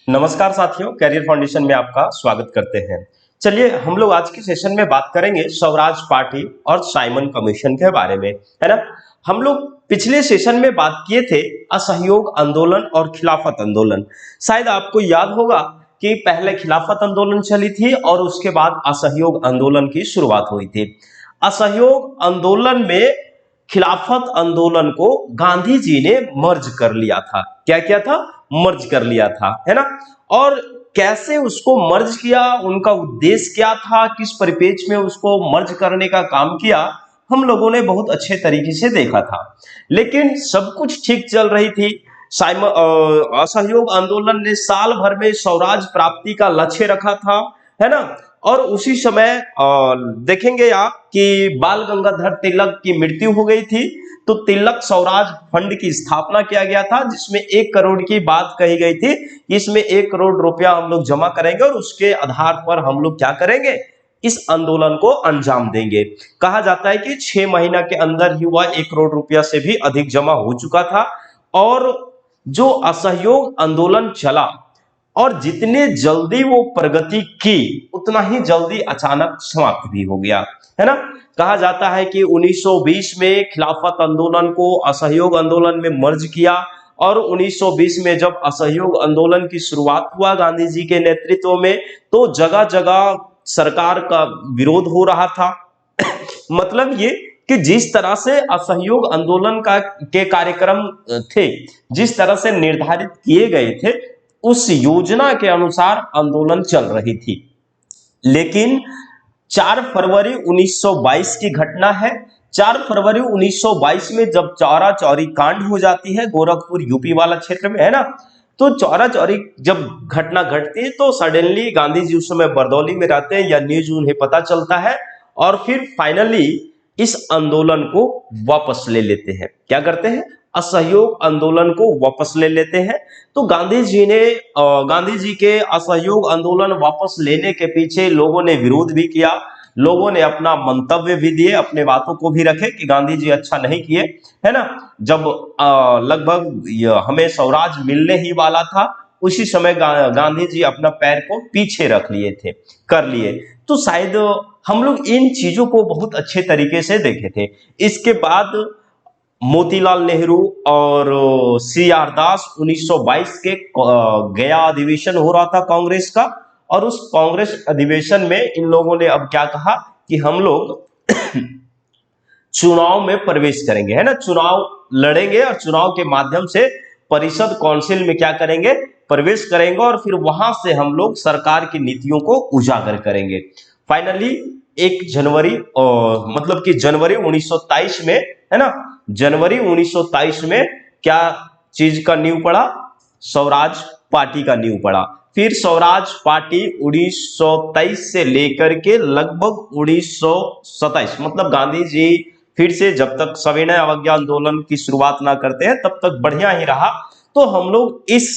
नमस्कार साथियों, career foundation में आपका स्वागत करते हैं। चलिए हम लोग आज के सेशन में बात करेंगे स्वराज पार्टी और साइमन कमीशन के बारे में, है ना। हम लोग पिछले सेशन में बात किए थे असहयोग आंदोलन और खिलाफत आंदोलन। शायद आपको याद होगा कि पहले खिलाफत आंदोलन चली थी और उसके बाद असहयोग आंदोलन की शुरुआत हुई थी। असहयोग आंदोलन में खिलाफत आंदोलन को गांधी जी ने मर्ज कर लिया था। क्या किया था? मर्ज कर लिया था, है ना। और कैसे उसको मर्ज किया, उनका उद्देश्य क्या था, किस परिप्रेक्ष्य में उसको मर्ज करने का काम किया, हम लोगों ने बहुत अच्छे तरीके से देखा था। लेकिन सब कुछ ठीक चल रही थी। असहयोग आंदोलन ने साल भर में स्वराज प्राप्ति का लक्ष्य रखा था, है ना। और उसी समय देखेंगे आप कि बाल गंगाधर तिलक की मृत्यु हो गई थी, तो तिलक स्वराज फंड की स्थापना किया गया था, जिसमें 1 करोड़ की बात कही गई थी। इसमें 1 करोड़ रुपया हम लोग जमा करेंगे और उसके आधार पर हम लोग क्या करेंगे, इस आंदोलन को अंजाम देंगे। कहा जाता है कि 6 महीना के अंदर ही वह 1 करोड़ रुपया से भी अधिक जमा हो चुका था। और जो असहयोग आंदोलन चला और जितने जल्दी वो प्रगति की, उतना ही जल्दी अचानक समाप्त भी हो गया, है ना। कहा जाता है कि 1920 में खिलाफत आंदोलन को असहयोग आंदोलन में मर्ज किया और 1920 में जब असहयोग आंदोलन की शुरुआत हुआ गांधी जी के नेतृत्व में, तो जगह जगह सरकार का विरोध हो रहा था। मतलब ये कि जिस तरह से असहयोग आंदोलन का के कार्यक्रम थे, जिस तरह से निर्धारित किए गए थे, उस योजना के अनुसार आंदोलन चल रही थी। लेकिन 4 फरवरी 1922 की घटना है। 4 फरवरी 1922 में जब चौरा चौरी कांड हो जाती है, गोरखपुर यूपी वाला क्षेत्र में, है ना। तो चौरा चौरी जब घटना घटती है तो सडनली गांधी जी उस समय बरदौली में रहते हैं, या न्यूज उन्हें पता चलता है और फिर फाइनली इस आंदोलन को वापस ले लेते हैं। क्या करते हैं? असहयोग आंदोलन को वापस ले लेते हैं। तो गांधी जी के असहयोग आंदोलन वापस लेने के पीछे लोगों ने विरोध भी किया, लोगों ने अपना मंतव्य भी दिए, अपने बातों को भी रखे कि गांधी जी अच्छा नहीं किए, है ना। जब लगभग हमें स्वराज मिलने ही वाला था, उसी समय गांधी जी अपना पैर को पीछे रख लिए थे, कर लिए। तो शायद हम लोग इन चीजों को बहुत अच्छे तरीके से देखे थे। इसके बाद मोतीलाल नेहरू और सी आर दास 1922 के गया अधिवेशन हो रहा था कांग्रेस का, और उस कांग्रेस अधिवेशन में इन लोगों ने अब क्या कहा कि हम लोग चुनाव में प्रवेश करेंगे, है ना। चुनाव लड़ेंगे और चुनाव के माध्यम से परिषद काउंसिल में क्या करेंगे, प्रवेश करेंगे, और फिर वहां से हम लोग सरकार की नीतियों को उजागर करेंगे। फाइनली 1 जनवरी मतलब कि जनवरी 1923 में, है ना, जनवरी 1923 में क्या चीज का नींव पड़ा? स्वराज पार्टी का नींव पड़ा। फिर स्वराज पार्टी 1923 से लेकर के लगभग 1927, मतलब गांधी जी फिर से जब तक सविनय अवज्ञा आंदोलन की शुरुआत ना करते हैं तब तक बढ़िया ही रहा। तो हम लोग इस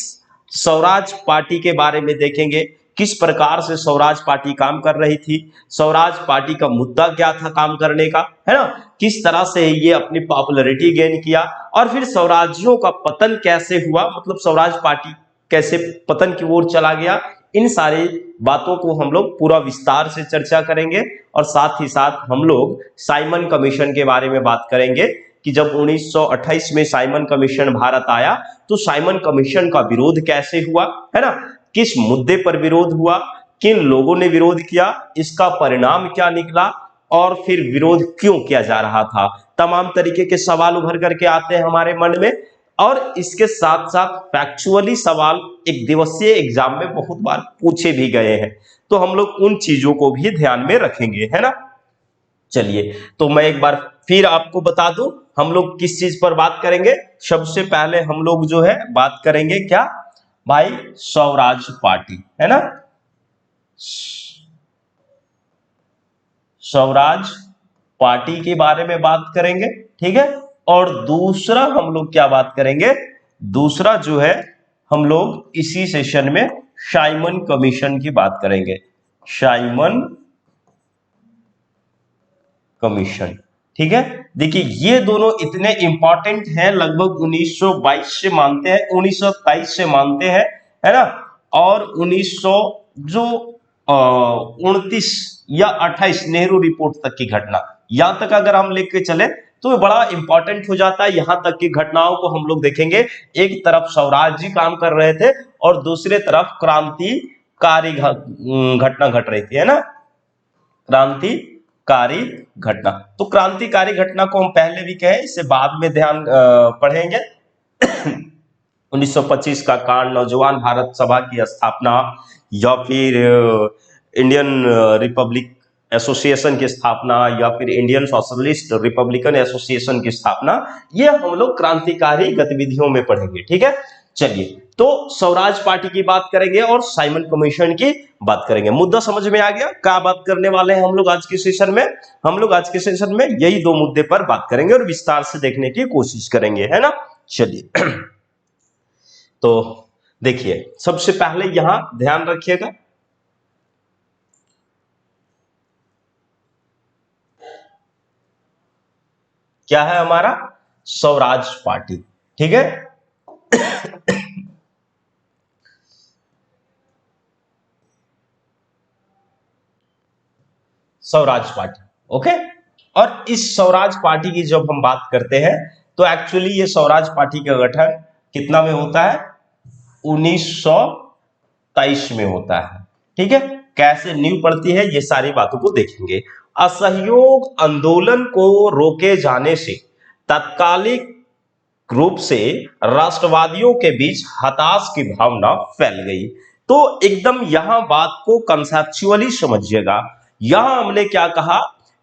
स्वराज पार्टी के बारे में देखेंगे, किस प्रकार से स्वराज पार्टी काम कर रही थी, स्वराज पार्टी का मुद्दा क्या था काम करने का, है ना, किस तरह से ये अपनी पॉपुलैरिटी गेन किया, और फिर स्वराज्यों का पतन कैसे हुआ, मतलब स्वराज पार्टी कैसे पतन की ओर चला गया। इन सारी बातों को हम लोग पूरा विस्तार से चर्चा करेंगे, और साथ ही साथ हम लोग साइमन कमीशन के बारे में बात करेंगे कि जब 1928 में साइमन कमीशन भारत आया, तो साइमन कमीशन का विरोध कैसे हुआ, है ना, किस मुद्दे पर विरोध हुआ, किन लोगों ने विरोध किया, इसका परिणाम क्या निकला, और फिर विरोध क्यों किया जा रहा था। तमाम तरीके के सवाल उभर करके आते हैं हमारे मन में, और इसके साथ साथ फैक्चुअली सवाल एक दिवसीय एग्जाम में बहुत बार पूछे भी गए हैं, तो हम लोग उन चीजों को भी ध्यान में रखेंगे, है ना। चलिए, तो मैं एक बार फिर आपको बता दूं हम लोग किस चीज पर बात करेंगे। सबसे पहले हम लोग जो है बात करेंगे क्या भाई, स्वराज पार्टी, है ना, स्वराज पार्टी के बारे में बात करेंगे, ठीक है। और दूसरा हम लोग क्या बात करेंगे, दूसरा जो है हम लोग इसी सेशन में साइमन कमीशन की बात करेंगे, साइमन कमीशन, ठीक है। देखिए ये दोनों इतने इंपॉर्टेंट हैं, लगभग 1922 से मानते हैं, 1923 से मानते हैं, है ना। और 1900 जो 29 या 28 नेहरू रिपोर्ट तक की घटना, यहां तक अगर हम लेके चले तो ये बड़ा इंपॉर्टेंट हो जाता है। यहां तक की घटनाओं को हम लोग देखेंगे, एक तरफ स्वराज जी काम कर रहे थे और दूसरे तरफ क्रांतिकारी घटना घट रही थी, है ना, क्रांतिकारी घटना। तो क्रांतिकारी घटना को हम पहले भी कहे, इसे बाद में ध्यान पढ़ेंगे। 1925 का कांड, नौजवान भारत सभा की स्थापना, या फिर इंडियन रिपब्लिक एसोसिएशन की स्थापना, या फिर इंडियन सोशलिस्ट रिपब्लिकन एसोसिएशन की स्थापना, ये हम लोग क्रांतिकारी गतिविधियों में पढ़ेंगे। ठीक है, चलिए, तो स्वराज पार्टी की बात करेंगे और साइमन कमीशन की बात करेंगे। मुद्दा समझ में आ गया, क्या बात करने वाले हैं हम लोग आज के सेशन में? हम लोग आज के सेशन में यही दो मुद्दे पर बात करेंगे और विस्तार से देखने की कोशिश करेंगे, है ना। चलिए, तो देखिए, सबसे पहले यहां ध्यान रखिएगा, क्या है हमारा स्वराज पार्टी। ठीक है, स्वराज पार्टी, ओके। और इस स्वराज पार्टी की जब हम बात करते हैं तो एक्चुअली ये स्वराज पार्टी का गठन कितना में होता है? 1923 में होता है। ठीक है, कैसे नींव पड़ती है ये सारी बातों को देखेंगे। असहयोग आंदोलन को रोके जाने से तात्कालिक रूप से राष्ट्रवादियों के बीच हताश की भावना फैल गई। तो एकदम यहां बात को कंसेप्चुअली समझिएगा। यहां हमने क्या कहा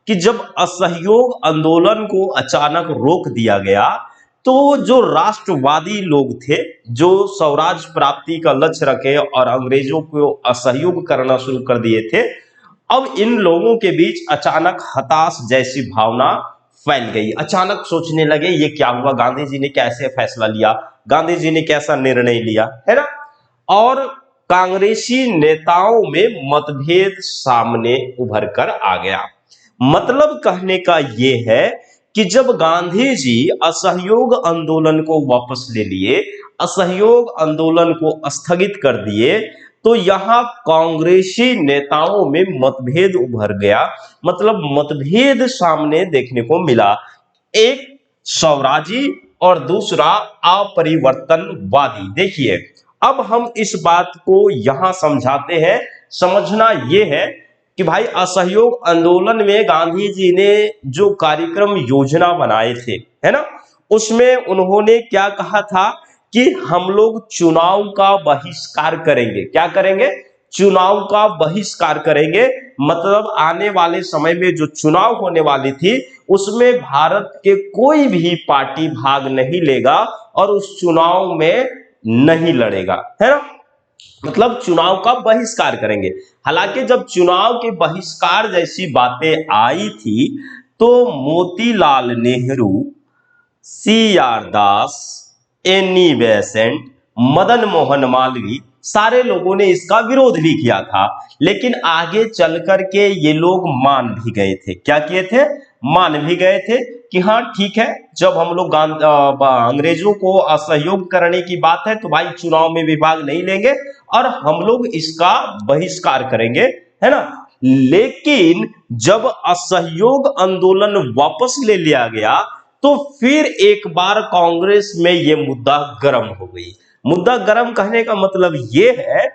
कि जब असहयोग आंदोलन को अचानक रोक दिया गया तो जो राष्ट्रवादी लोग थे, जो स्वराज प्राप्ति का लक्ष्य रखे और अंग्रेजों को असहयोग करना शुरू कर दिए थे, अब इन लोगों के बीच अचानक हताश जैसी भावना फैल गई। अचानक सोचने लगे ये क्या हुआ, गांधी जी ने कैसे फैसला लिया, गांधी जी ने कैसा निर्णय लिया, है ना। और कांग्रेसी नेताओं में मतभेद सामने उभर कर आ गया। मतलब कहने का ये है कि जब गांधी जी असहयोग आंदोलन को वापस ले लिए, असहयोग आंदोलन को स्थगित कर दिए, तो यहां कांग्रेसी नेताओं में मतभेद उभर गया। मतलब मतभेद सामने देखने को मिला, एक स्वराजी और दूसरा अपरिवर्तनवादी। देखिए, अब हम इस बात को यहां समझाते हैं। समझना यह है कि भाई असहयोग आंदोलन में गांधी जी ने जो कार्यक्रम योजना बनाए थे, है ना, उसमें उन्होंने क्या कहा था कि हम लोग चुनाव का बहिष्कार करेंगे। क्या करेंगे? चुनाव का बहिष्कार करेंगे। मतलब आने वाले समय में जो चुनाव होने वाली थी उसमें भारत के कोई भी पार्टी भाग नहीं लेगा और उस चुनाव में नहीं लड़ेगा, है ना। मतलब चुनाव का बहिष्कार करेंगे। हालांकि जब चुनाव के बहिष्कार जैसी बातें आई थी तो मोतीलाल नेहरू, सी.आर. दास, एनी बेसेंट, मदन मोहन मालवीय, सारे लोगों ने इसका विरोध भी किया था। लेकिन आगे चल करके ये लोग मान भी गए थे। क्या किए थे? मान भी गए थे कि हाँ ठीक है, जब हम लोग अंग्रेजों को असहयोग करने की बात है तो भाई चुनाव में भी भाग नहीं लेंगे और हम लोग इसका बहिष्कार करेंगे, है ना। लेकिन जब असहयोग आंदोलन वापस ले लिया गया तो फिर एक बार कांग्रेस में यह मुद्दा गर्म हो गई। मुद्दा गर्म कहने का मतलब यह है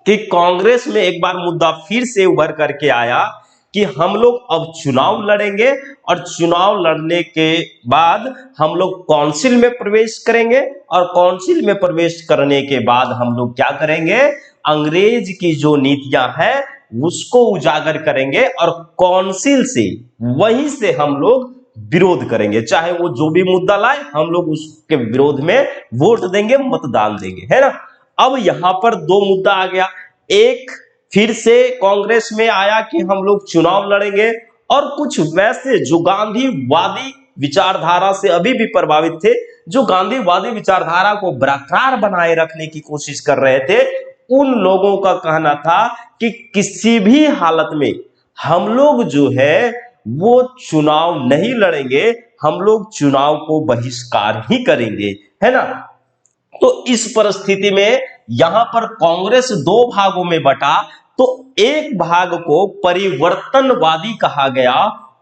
कि कांग्रेस में एक बार मुद्दा फिर से उभर करके आया कि हम लोग अब चुनाव लड़ेंगे और चुनाव लड़ने के बाद हम लोग काउंसिल में प्रवेश करेंगे और काउंसिल में प्रवेश करने के बाद हम लोग क्या करेंगे? अंग्रेज की जो नीतियां हैं उसको उजागर करेंगे और काउंसिल से, वहीं से हम लोग विरोध करेंगे। चाहे वो जो भी मुद्दा लाए हम लोग उसके विरोध में वोट देंगे, मतदान देंगे, है ना। अब यहां पर दो मुद्दा आ गया। एक फिर से कांग्रेस में आया कि हम लोग चुनाव लड़ेंगे और कुछ वैसे जो गांधीवादी विचारधारा से अभी भी प्रभावित थे, जो गांधीवादी विचारधारा को बरकरार बनाए रखने की कोशिश कर रहे थे, उन लोगों का कहना था कि किसी भी हालत में हम लोग जो है वो चुनाव नहीं लड़ेंगे, हम लोग चुनाव को बहिष्कार ही करेंगे, है ना। तो इस परिस्थिति में यहां पर कांग्रेस दो भागों में बटा, तो एक भाग को परिवर्तनवादी कहा गया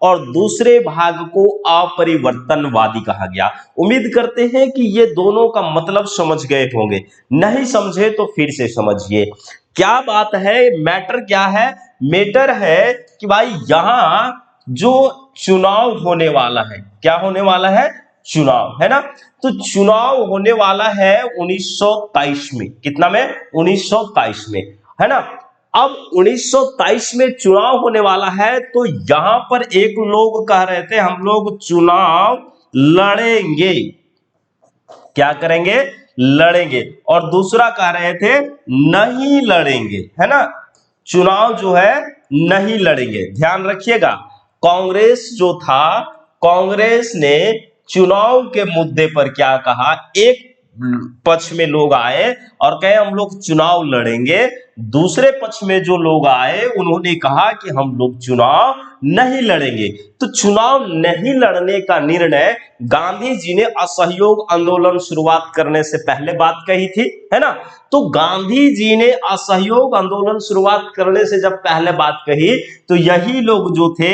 और दूसरे भाग को अपरिवर्तनवादी कहा गया। उम्मीद करते हैं कि ये दोनों का मतलब समझ गए होंगे, नहीं समझे तो फिर से समझिए। क्या बात है, मैटर क्या है? मैटर है कि भाई यहां जो चुनाव होने वाला है, क्या होने वाला है? चुनाव, है ना। तो चुनाव होने वाला है 1923 में, कितना में? 1923 में, है ना। अब 1923 में चुनाव होने वाला है, तो यहां पर एक लोग कह रहे थे हम लोग चुनाव लड़ेंगे, क्या करेंगे? लड़ेंगे। और दूसरा कह रहे थे नहीं लड़ेंगे, है ना। चुनाव जो है नहीं लड़ेंगे, ध्यान रखिएगा। कांग्रेस जो था, कांग्रेस ने चुनाव के मुद्दे पर क्या कहा? एक पक्ष में लोग आए और कहे हम लोग चुनाव लड़ेंगे, दूसरे पक्ष में जो लोग आए उन्होंने कहा कि हम लोग चुनाव नहीं लड़ेंगे। तो चुनाव नहीं लड़ने का निर्णय गांधी जी ने असहयोग आंदोलन शुरुआत करने से पहले बात कही थी, है ना। तो गांधी जी ने असहयोग आंदोलन शुरुआत करने से जब पहले बात कही, तो यही लोग जो थे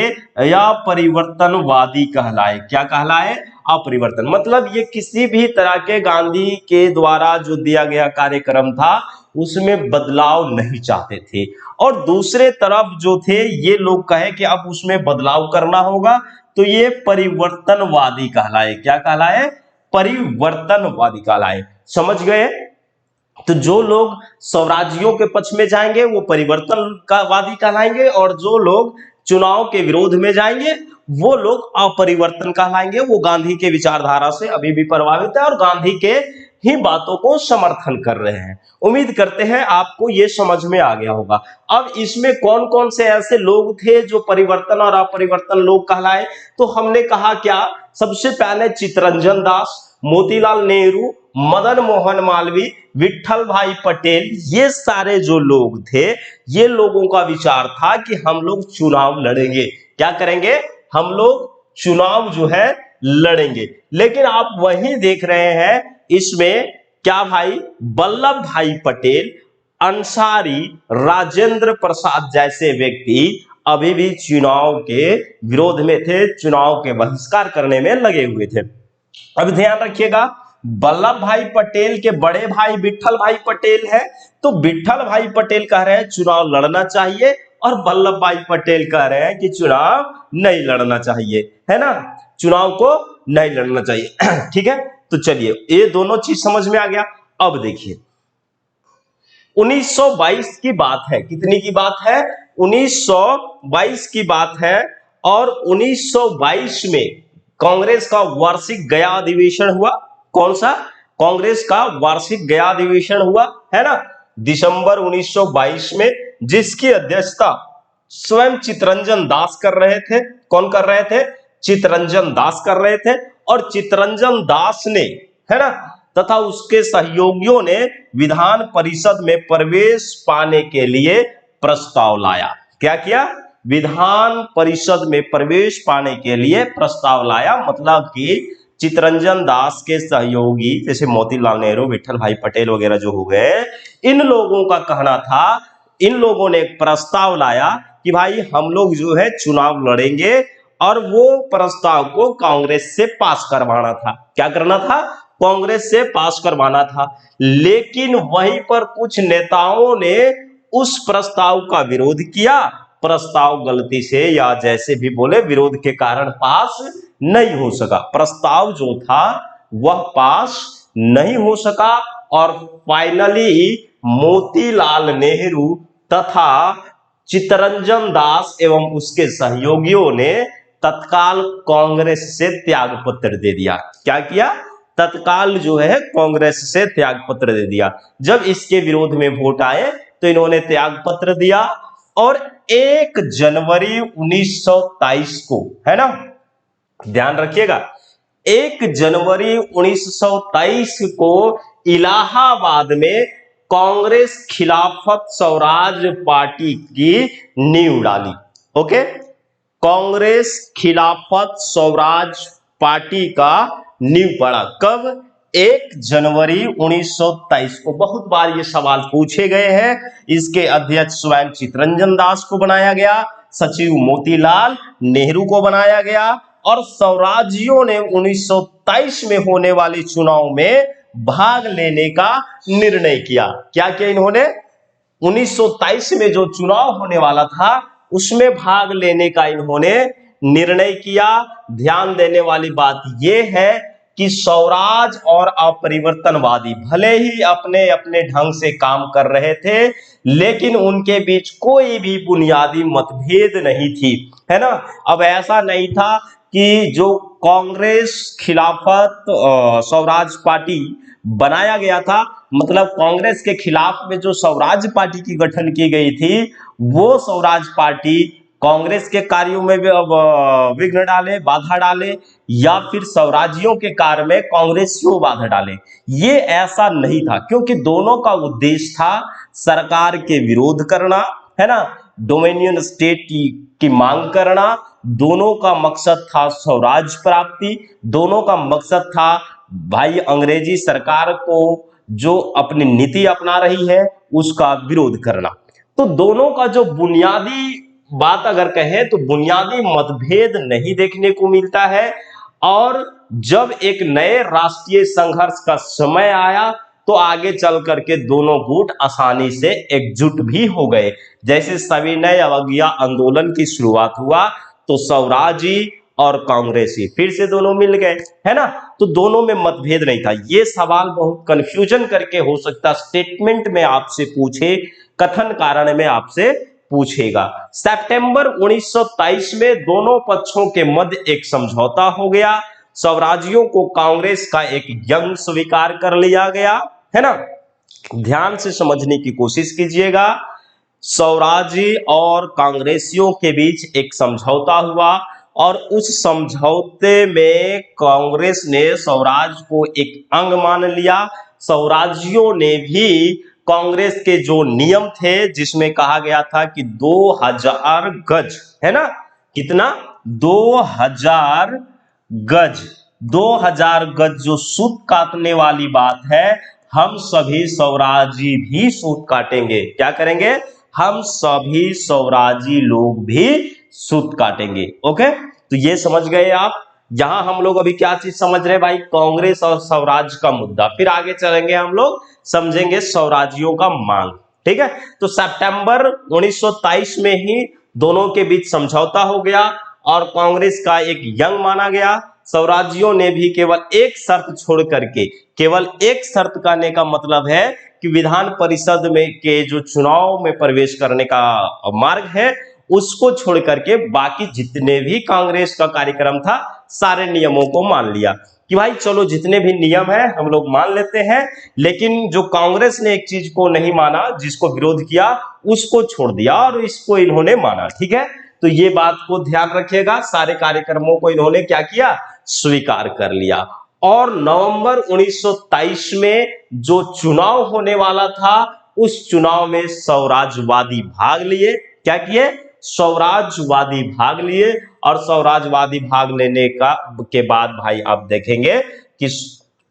या परिवर्तनवादी कहलाए। क्या कहलाए? अपरिवर्तन। मतलब ये किसी भी तरह के गांधी के द्वारा जो दिया गया कार्यक्रम था उसमें बदलाव नहीं चाहते थे। और दूसरे तरफ जो थे ये लोग कहे कि अब उसमें बदलाव करना होगा, तो ये परिवर्तनवादी कहलाए। क्या कहलाए? परिवर्तनवादी कहलाए। समझ गए? तो जो लोग स्वराज्यों के पक्ष में जाएंगे वो परिवर्तनवादी कहलाएंगे, और जो लोग चुनाव के विरोध में जाएंगे वो लोग अपरिवर्तन कहलाएंगे। वो गांधी के विचारधारा से अभी भी प्रभावित है और गांधी के ही बातों को समर्थन कर रहे हैं। उम्मीद करते हैं आपको ये समझ में आ गया होगा। अब इसमें कौन कौन से ऐसे लोग थे जो परिवर्तन और अपरिवर्तन लोग कहलाए? तो हमने कहा क्या? सबसे पहले चित्तरंजन दास, मोतीलाल नेहरू, मदन मोहन मालवीय, विट्ठल भाई पटेल, ये सारे जो लोग थे, ये लोगों का विचार था कि हम लोग चुनाव लड़ेंगे। क्या करेंगे? हम लोग चुनाव जो है लड़ेंगे। लेकिन आप वही देख रहे हैं इसमें क्या भाई, वल्लभ भाई पटेल, अंसारी, राजेंद्र प्रसाद जैसे व्यक्ति अभी भी चुनाव के विरोध में थे, चुनाव के बहिष्कार करने में लगे हुए थे। अब ध्यान रखिएगा, वल्लभ भाई पटेल के बड़े भाई विट्ठल भाई पटेल है, तो विट्ठल भाई पटेल कह रहे हैं चुनाव लड़ना चाहिए, और वल्लभ भाई पटेल कह रहे हैं कि चुनाव नहीं लड़ना चाहिए, है ना। चुनाव को नहीं लड़ना चाहिए। ठीक है, तो चलिए ये दोनों चीज समझ में आ गया। अब देखिए 1922 की बात है, कितनी की बात है? 1922 की बात है। और 1922 में कांग्रेस का वार्षिक गया अधिवेशन हुआ। कौन सा? कांग्रेस का वार्षिक गया अधिवेशन हुआ, है ना, दिसंबर 1922 में, जिसकी अध्यक्षता स्वयं चित्तरंजन दास कर रहे थे। कौन कर रहे थे? चित्तरंजन दास कर रहे थे। और चित्तरंजन दास ने, है ना, तथा उसके सहयोगियों ने विधान परिषद में प्रवेश पाने के लिए प्रस्ताव लाया। क्या किया? विधान परिषद में प्रवेश पाने के लिए प्रस्ताव लाया। मतलब कि चित्तरंजन दास के सहयोगी जैसे मोतीलाल नेहरू, विट्ठल भाई पटेल वगैरह जो हो गए, इन लोगों का कहना था, इन लोगों ने एक प्रस्ताव लाया कि भाई हम लोग जो है चुनाव लड़ेंगे, और वो प्रस्ताव को कांग्रेस से पास करवाना था। क्या करना था? कांग्रेस से पास करवाना था। लेकिन वहीं पर कुछ नेताओं ने उस प्रस्ताव का विरोध किया। प्रस्ताव गलती से या जैसे भी बोले विरोध के कारण पास नहीं हो सका। प्रस्ताव जो था वह पास नहीं हो सका, और फाइनली मोतीलाल नेहरू तथा चित्तरंजन दास एवं उसके सहयोगियों ने तत्काल कांग्रेस से त्याग पत्र दे दिया। क्या किया? तत्काल जो है कांग्रेस से त्याग पत्र दे दिया। जब इसके विरोध में वोट आए तो इन्होंने त्याग पत्र दिया, और 1 जनवरी 1923 को, है ना, ध्यान रखिएगा, 1 जनवरी 1923 को इलाहाबाद में कांग्रेस खिलाफत स्वराज पार्टी की नींव डाली। ओके, कांग्रेस खिलाफत स्वराज पार्टी का नींव पड़ा। कब? 1 जनवरी 1923 को। बहुत बार ये सवाल पूछे गए हैं। इसके अध्यक्ष स्वयं चित्तरंजन दास को बनाया गया, सचिव मोतीलाल नेहरू को बनाया गया और स्वराजियों ने 1923 में होने वाले चुनाव में भाग लेने का निर्णय किया। क्या किया इन्होंने? 1923 में जो चुनाव होने वाला था उसमें भाग लेने का इन्होंने निर्णय किया। ध्यान देने वाली बात यह है कि स्वराज और अपरिवर्तनवादी भले ही अपने अपने ढंग से काम कर रहे थे, लेकिन उनके बीच कोई भी बुनियादी मतभेद नहीं थी, है ना। अब ऐसा नहीं था कि जो कांग्रेस खिलाफत स्वराज पार्टी बनाया गया था, मतलब कांग्रेस के खिलाफ में जो स्वराज पार्टी की गठन की गई थी, वो स्वराज पार्टी कांग्रेस के कार्यों में भी विघ्न डाले, बाधा डाले, या फिर स्वराजियों के कार्य में कांग्रेसियों बाधा डाले। ये ऐसा नहीं था, क्योंकि दोनों का उद्देश्य था सरकार के विरोध करना, है ना, डोमिनियन स्टेट की मांग करना। दोनों का मकसद था स्वराज प्राप्ति। दोनों का मकसद था भाई अंग्रेजी सरकार को जो अपनी नीति अपना रही है उसका विरोध करना। तो दोनों का जो बुनियादी बात अगर कहें तो बुनियादी मतभेद नहीं देखने को मिलता है। और जब एक नए राष्ट्रीय संघर्ष का समय आया तो आगे चल करके दोनों गुट आसानी से एकजुट भी हो गए। जैसे सविनय अवज्ञा आंदोलन की शुरुआत हुआ तो स्वराजी और कांग्रेसी फिर से दोनों मिल गए, है ना। तो दोनों में मतभेद नहीं था। ये सवाल बहुत कंफ्यूजन करके हो सकता स्टेटमेंट में आपसे पूछे, कथन कारण में आपसे पूछेगा। सितंबर 1923 में दोनों पक्षों के मध्य एक समझौता हो गया। स्वराजियों को कांग्रेस का एक यंग स्वीकार कर लिया गया, है ना। ध्यान से समझने की कोशिश कीजिएगा। स्वराजी और कांग्रेसियों के बीच एक समझौता हुआ और उस समझौते में कांग्रेस ने स्वराज को एक अंग मान लिया। स्वराजियों ने भी कांग्रेस के जो नियम थे जिसमें कहा गया था कि 2000 गज, है ना, कितना, 2000 गज, 2000 गज जो सूत काटने वाली बात है, हम सभी स्वराजी भी सूत काटेंगे। क्या करेंगे? हम सभी स्वराजी लोग भी सूत काटेंगे। ओके, तो ये समझ गए आप। यहां हम लोग अभी क्या चीज समझ रहे हैं भाई? कांग्रेस और स्वराज का मुद्दा। फिर आगे चलेंगे हम लोग, समझेंगे स्वराजियों का मांग। ठीक है, तो सितंबर 1923 में ही दोनों के बीच समझौता हो गया और कांग्रेस का एक यंग माना गया। स्वराजियों ने भी केवल एक शर्त छोड़ करके, केवल एक शर्त करने का मतलब है कि विधान परिषद में के जो चुनाव में प्रवेश करने का मार्ग है उसको छोड़ करके बाकी जितने भी कांग्रेस का कार्यक्रम था सारे नियमों को मान लिया कि भाई चलो जितने भी नियम है हम लोग मान लेते हैं, लेकिन जो कांग्रेस ने एक चीज को नहीं माना, जिसको विरोध किया, उसको छोड़ दिया और इसको इन्होंने माना। ठीक है, तो ये बात को ध्यान रखिएगा। सारे कार्यक्रमों को इन्होंने क्या किया? स्वीकार कर लिया। और नवंबर 1923 में जो चुनाव होने वाला था उस चुनाव में स्वराजवादी भाग लिए। क्या किए? स्वराजवादी भाग लिए। और स्वराजवादी भाग लेने के बाद भाई आप देखेंगे कि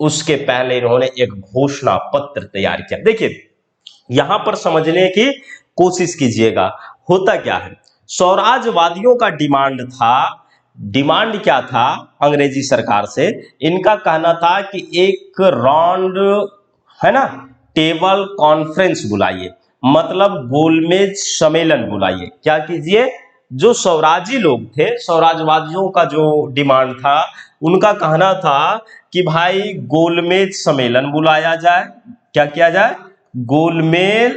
उसके पहले इन्होंने एक घोषणा पत्र तैयार किया। देखिए यहां पर समझने की कोशिश कीजिएगा, होता क्या है। स्वराजवादियों का डिमांड था, डिमांड क्या था अंग्रेजी सरकार से? इनका कहना था कि एक राउंड, है ना, टेबल कॉन्फ्रेंस बुलाइए, मतलब गोलमेज सम्मेलन बुलाइए। क्या कीजिए? जो स्वराजी लोग थे, स्वराजवादियों का जो डिमांड था, उनका कहना था कि भाई गोलमेज सम्मेलन बुलाया जाए। क्या किया जाए? गोलमेज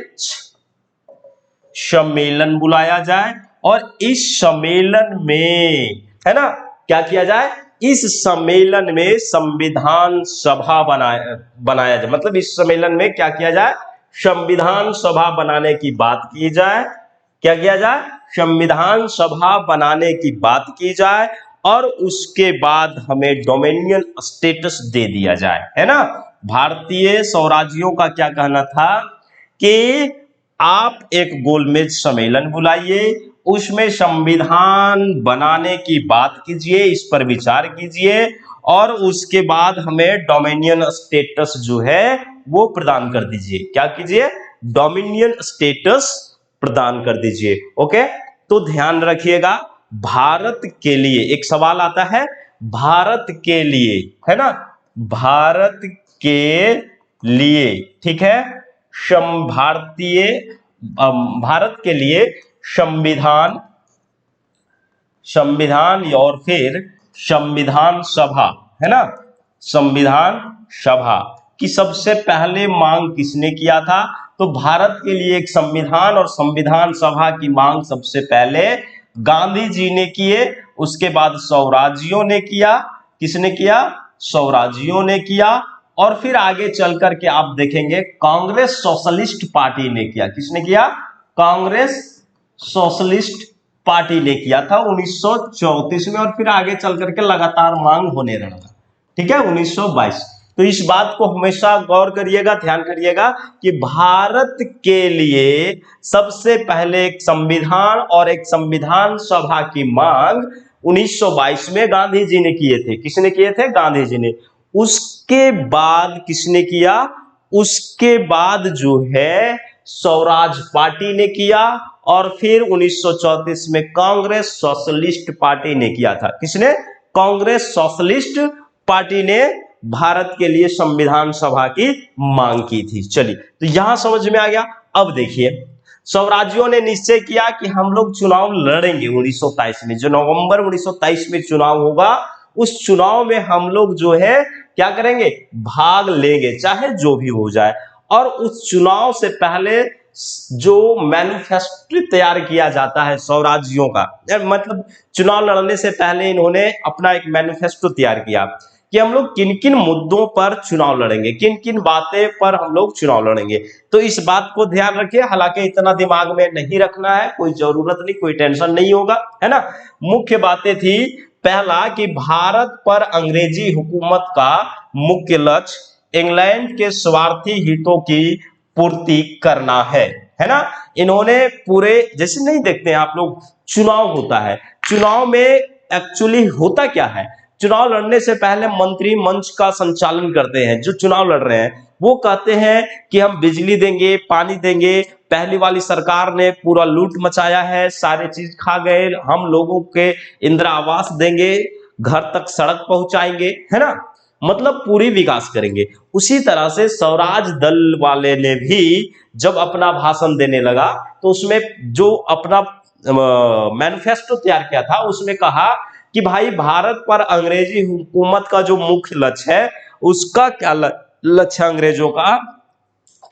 सम्मेलन बुलाया जाए और इस सम्मेलन में, है ना, क्या किया जाए? इस सम्मेलन में संविधान सभा बनाया जाए। मतलब इस सम्मेलन में क्या किया जाए? संविधान सभा बनाने की बात की जाए। क्या किया जाए? संविधान सभा बनाने की बात की जाए और उसके बाद हमें डोमिनियन स्टेटस दे दिया जाए, है ना। भारतीय स्वराजियों का क्या कहना था कि आप एक गोलमेज सम्मेलन बुलाइए, उसमें संविधान बनाने की बात कीजिए, इस पर विचार कीजिए और उसके बाद हमें डोमिनियन स्टेटस जो है वो प्रदान कर दीजिए। क्या कीजिए? डोमिनियन स्टेटस प्रदान कर दीजिए। ओके, तो ध्यान रखिएगा, भारत के लिए एक सवाल आता है, भारत के लिए, है ना, भारत के लिए, ठीक है, भारतीय भारत के लिए संविधान, संविधान और फिर संविधान सभा, है ना, संविधान सभा की सबसे पहले मांग किसने किया था? तो भारत के लिए एक संविधान और संविधान सभा की मांग सबसे पहले गांधी जी ने किए, उसके बाद स्वराजियों ने किया। किसने किया? स्वराजियों ने किया। और फिर आगे चल करके आप देखेंगे कांग्रेस सोशलिस्ट पार्टी ने किया। किसने किया? कांग्रेस सोशलिस्ट पार्टी ने किया था 1934 में, और फिर आगे चल करके लगातार मांग होने रहा। ठीक है, 1922। तो इस बात को हमेशा गौर करिएगा, ध्यान करिएगा कि भारत के लिए सबसे पहले एक संविधान और एक संविधान सभा की मांग 1922 में गांधी जी ने किए थे। किसने किए थे? गांधी जी ने। उसके बाद किसने किया? उसके बाद जो है स्वराज पार्टी ने किया, और फिर 1934 में कांग्रेस सोशलिस्ट पार्टी ने किया था। किसने? कांग्रेस सोशलिस्ट पार्टी ने भारत के लिए संविधान सभा की मांग की थी। चलिए, तो यहां समझ में आ गया। अब देखिए, स्वराज्यों ने निश्चय किया कि हम लोग चुनाव लड़ेंगे 1923 में, जो नवंबर 1923 में चुनाव होगा, उस चुनाव में हम लोग जो है क्या करेंगे? भाग लेंगे, चाहे जो भी हो जाए। और उस चुनाव से पहले जो मैनिफेस्टो तैयार किया जाता है स्वराज्यों का, मतलब चुनाव लड़ने से पहले इन्होंने अपना एक मैनिफेस्टो तैयार किया कि हम लोग किन किन मुद्दों पर चुनाव लड़ेंगे, किन किन बातें पर हम लोग चुनाव लड़ेंगे। तो इस बात को ध्यान रखिए, हालांकि इतना दिमाग में नहीं रखना है, कोई जरूरत नहीं, कोई टेंशन नहीं होगा, है ना। मुख्य बातें थी, पहला कि भारत पर अंग्रेजी हुकूमत का मुख्य लक्ष्य इंग्लैंड के स्वार्थी हितों की पूर्ति करना है ना। इन्होंने पूरे, जैसे नहीं देखते हैं आप लोग, चुनाव होता है, चुनाव में एक्चुअली होता क्या है? चुनाव लड़ने से पहले मंत्री मंच का संचालन करते हैं। जो चुनाव लड़ रहे हैं वो कहते हैं कि हम बिजली देंगे, पानी देंगे, पहली वाली सरकार ने पूरा लूट मचाया है, सारे चीज खा गए, हम लोगों के इंदिरा आवास देंगे, घर तक सड़क पहुंचाएंगे, है ना, मतलब पूरी विकास करेंगे। उसी तरह से स्वराज दल वाले ने भी जब अपना भाषण देने लगा तो उसमें जो अपना मैनिफेस्टो तैयार किया था उसमें कहा कि भाई भारत पर अंग्रेजी हुकूमत का जो मुख्य लक्ष्य है, उसका क्या लक्ष्य अंग्रेजों का,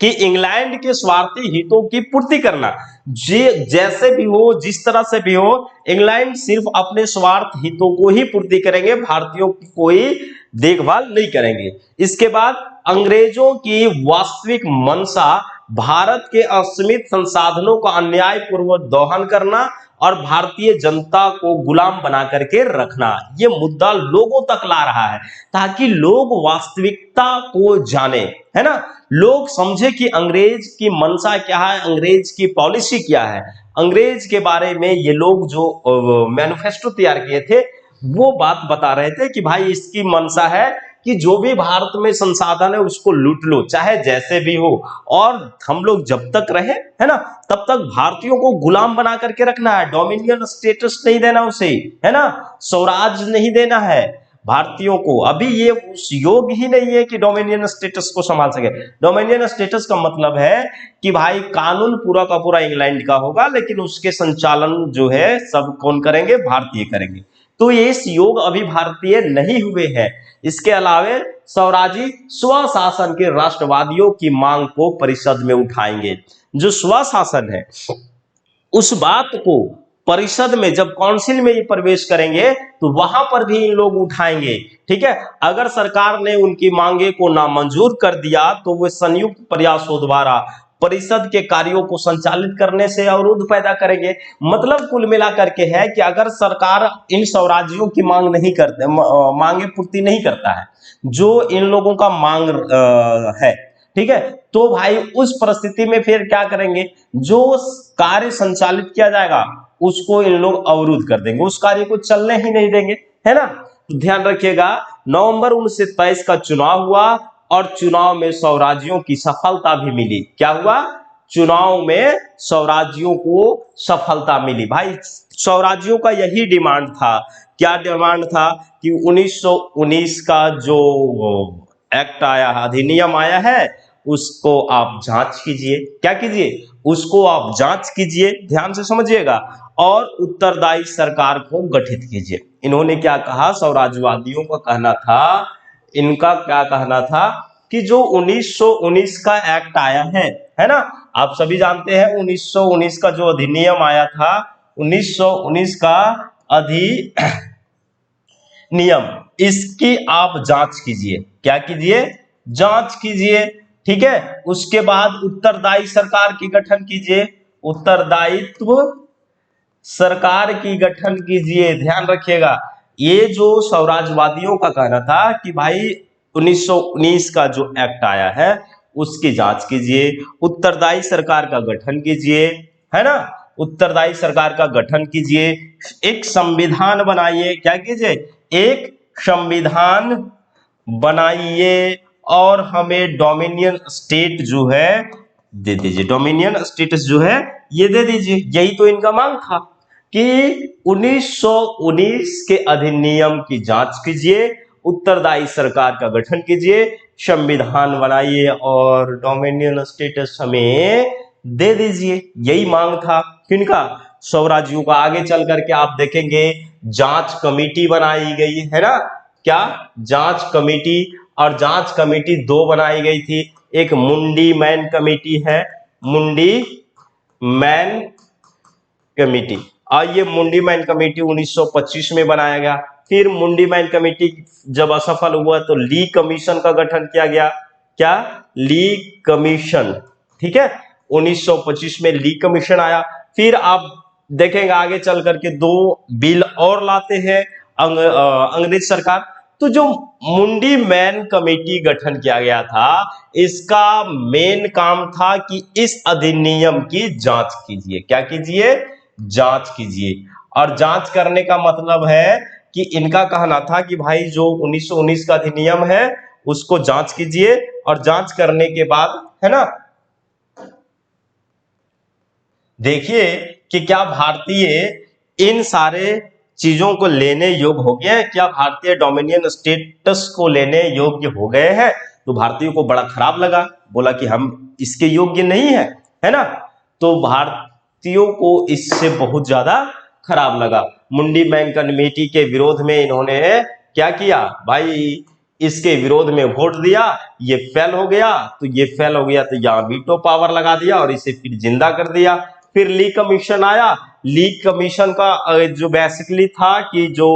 कि इंग्लैंड के स्वार्थी हितों की पूर्ति करना। जैसे भी हो, जिस तरह से भी हो, इंग्लैंड सिर्फ अपने स्वार्थ हितों को ही पूर्ति करेंगे, भारतीयों की कोई देखभाल नहीं करेंगे। इसके बाद अंग्रेजों की वास्तविक मंशा भारत के असीमित संसाधनों का अन्यायपूर्वक दोहन करना और भारतीय जनता को गुलाम बना करके रखना, ये मुद्दा लोगों तक ला रहा है ताकि लोग वास्तविकता को जाने, है ना, लोग समझे कि अंग्रेज की मंशा क्या है, अंग्रेज की पॉलिसी क्या है। अंग्रेज के बारे में ये लोग जो मैनिफेस्टो तैयार किए थे वो बात बता रहे थे कि भाई इसकी मंशा है कि जो भी भारत में संसाधन है उसको लूट लो, चाहे जैसे भी हो, और हम लोग जब तक रहे, है ना, तब तक भारतीयों को गुलाम बना करके रखना है, डोमिनियन स्टेटस नहीं देना उसे, है ना, स्वराज नहीं देना है भारतीयों को। अभी ये उस योग ही नहीं है कि डोमिनियन स्टेटस को संभाल सके। डोमिनियन स्टेटस का मतलब है कि भाई कानून पूरा का पूरा इंग्लैंड का होगा, लेकिन उसके संचालन जो है सब कौन करेंगे? भारतीय करेंगे। तो ये इस योग अभी भारतीय नहीं हुए हैं। इसके अलावे स्वराजी स्वशासन के राष्ट्रवादियों की मांग को परिषद में उठाएंगे। जो स्वशासन है उस बात को परिषद में, जब काउंसिल में ये प्रवेश करेंगे तो वहां पर भी इन लोग उठाएंगे। ठीक है, अगर सरकार ने उनकी मांगे को नामंजूर कर दिया तो वे संयुक्त प्रयासों द्वारा परिषद के कार्यों को संचालित करने से अवरोध पैदा करेंगे। मतलब कुल मिलाकर के है कि अगर सरकार इन स्वराज्यों की मांग नहीं करते, मांगे पूर्ति नहीं करता है जो इन लोगों का मांग है, ठीक है, तो भाई उस परिस्थिति में फिर क्या करेंगे? जो कार्य संचालित किया जाएगा उसको इन लोग अवरुद्ध कर देंगे, उस कार्य को चलने ही नहीं देंगे, है ना। तो ध्यान रखिएगा, नवंबर 1923 का चुनाव हुआ और चुनाव में स्वराज्यों की सफलता भी मिली। क्या हुआ? चुनाव में स्वराज्यों को सफलता मिली। भाई स्वराज्यों का यही डिमांड था। क्या डिमांड था? कि 1919 का जो एक्ट आया, अधिनियम आया है, उसको आप जांच कीजिए। क्या कीजिए? उसको आप जांच कीजिए, ध्यान से समझिएगा, और उत्तरदायी सरकार को गठित कीजिए। इन्होंने क्या कहा? स्वराज्यवादियों का कहना था, इनका क्या कहना था कि जो 1919 का एक्ट आया है ना, आप सभी जानते हैं 1919 का जो अधिनियम आया था, 1919 का नियम, इसकी आप जांच कीजिए। क्या कीजिए? जांच कीजिए। ठीक है, उसके बाद उत्तरदायी सरकार की गठन कीजिए, उत्तरदायित्व सरकार की गठन कीजिए। ध्यान रखिएगा, ये जो स्वराज्यवादियों का कहना था कि भाई 1919 का जो एक्ट आया है उसकी जांच कीजिए, उत्तरदायी सरकार का गठन कीजिए, है ना, उत्तरदायी सरकार का गठन कीजिए, एक संविधान बनाइए। क्या कीजिए? एक संविधान बनाइए और हमें डोमिनियन स्टेट जो है दे दीजिए, डोमिनियन स्टेटस जो है ये दे दीजिए। यही तो इनका मांग था कि 1919 के अधिनियम की जांच कीजिए, उत्तरदायी सरकार का गठन कीजिए, संविधान बनाइए और डोमिनियन स्टेटस हमें दे दीजिए। यही मांग था किनका? स्वराज्यों का। आगे चल करके आप देखेंगे जांच कमेटी बनाई गई है ना। क्या? जांच कमेटी। और जांच कमेटी दो बनाई गई थी, एक मुंडी मैन कमेटी है, मुंडी मैन कमेटी, और ये मुंडी मैन कमेटी 1925 में बनाया गया। फिर मुंडी मैन कमेटी जब असफल हुआ तो ली कमीशन का गठन किया गया। क्या? ली कमीशन। ठीक है, 1925 में ली कमीशन आया। फिर आप देखेंगे आगे चल करके दो बिल और लाते हैं अंग्रेज सरकार। तो जो मुंडी मैन कमेटी गठन किया गया था, इसका मेन काम था कि इस अधिनियम की जांच कीजिए। क्या कीजिए? जांच कीजिए। और जांच करने का मतलब है कि इनका कहना था कि भाई जो 1919 का अधिनियम है उसको जांच कीजिए, और जांच करने के बाद, है ना, देखिए कि क्या भारतीय इन सारे चीजों को लेने योग्य हो गए हैं, क्या भारतीय डोमिनियन स्टेटस को लेने योग्य हो गए हैं। तो भारतीयों को बड़ा खराब लगा, बोला कि हम इसके योग्य नहीं है, है ना। तो भारतीयों को इससे बहुत ज्यादा खराब लगा। मुंडी मैन कमेटी के विरोध में इन्होंने क्या किया? भाई इसके विरोध में वोट दिया, ये फेल हो गया। तो ये फेल हो गया तो यहां वीटो पावर लगा दिया और इसे फिर जिंदा कर दिया। फिर ली कमीशन आया। ली कमीशन का जो बेसिकली था कि जो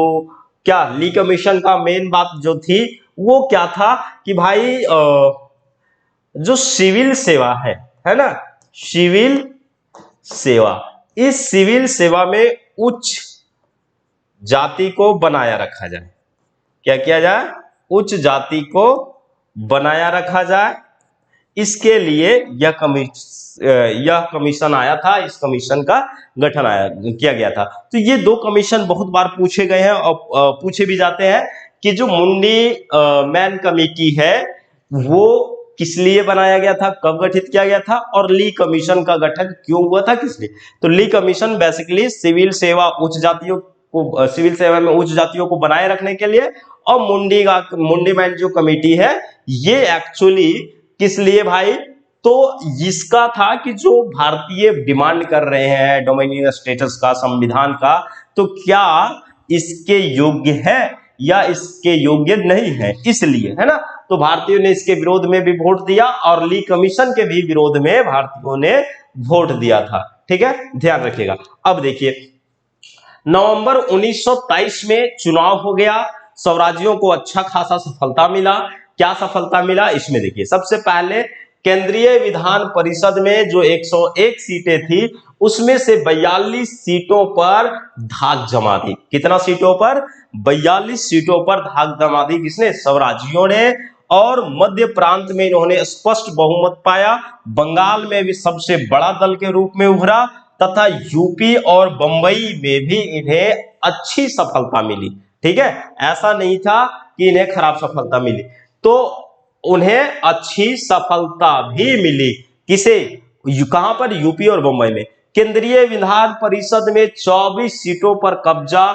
क्या ली कमीशन का मेन बात जो थी वो क्या था कि भाई जो सिविल सेवा है ना, सिविल सेवा, इस सिविल सेवा में उच्च जाति को बनाया रखा जाए। क्या किया जाए? उच्च जाति को बनाया रखा जाए। इसके लिए यह कमीशन आया था, इस कमीशन का गठन किया गया था। तो ये दो कमीशन बहुत बार पूछे गए हैं और पूछे भी जाते हैं कि जो मुंडी मैन कमेटी है वो किस लिए बनाया गया था, कब गठित किया गया था, और ली कमीशन का गठन क्यों हुआ था, किस लिए। तो ली कमीशन बेसिकली सिविल सेवा उच्च जातियों को, सिविल सेवा में उच्च जातियों को बनाए रखने के लिए, और मुंडी मैन जो कमेटी है ये एक्चुअली किस लिए भाई, तो इसका था कि जो भारतीय डिमांड कर रहे हैं डोमिनियन स्टेटस का, संविधान का, तो क्या इसके योग्य है या इसके योग्य नहीं है, इसलिए, है ना। तो भारतीयों ने इसके विरोध में भी वोट दिया और ली कमीशन के भी विरोध में भारतीयों ने वोट दिया था। ठीक है, ध्यान रखिएगा। अब देखिए नवंबर 1923 में चुनाव हो गया, स्वराज्यों को अच्छा खासा सफलता मिला। क्या सफलता मिला इसमें देखिए, सबसे पहले केंद्रीय विधान परिषद में जो 101 सीटें थी उसमें से 42 सीटों पर धाक जमा दी। कितना सीटों पर? 42 सीटों पर धाक जमा दी। किसने? स्वराज्यों ने। और मध्य प्रांत में इन्होंने स्पष्ट बहुमत पाया, बंगाल में भी सबसे बड़ा दल के रूप में उभरा, तथा यूपी और बंबई में भी इन्हें अच्छी सफलता मिली। ठीक है, ऐसा नहीं था कि इन्हें खराब सफलता मिली, तो उन्हें अच्छी सफलता भी मिली। किसे, कहां पर, यूपी और मुंबई में। केंद्रीय विधान परिषद में 24 सीटों पर कब्जा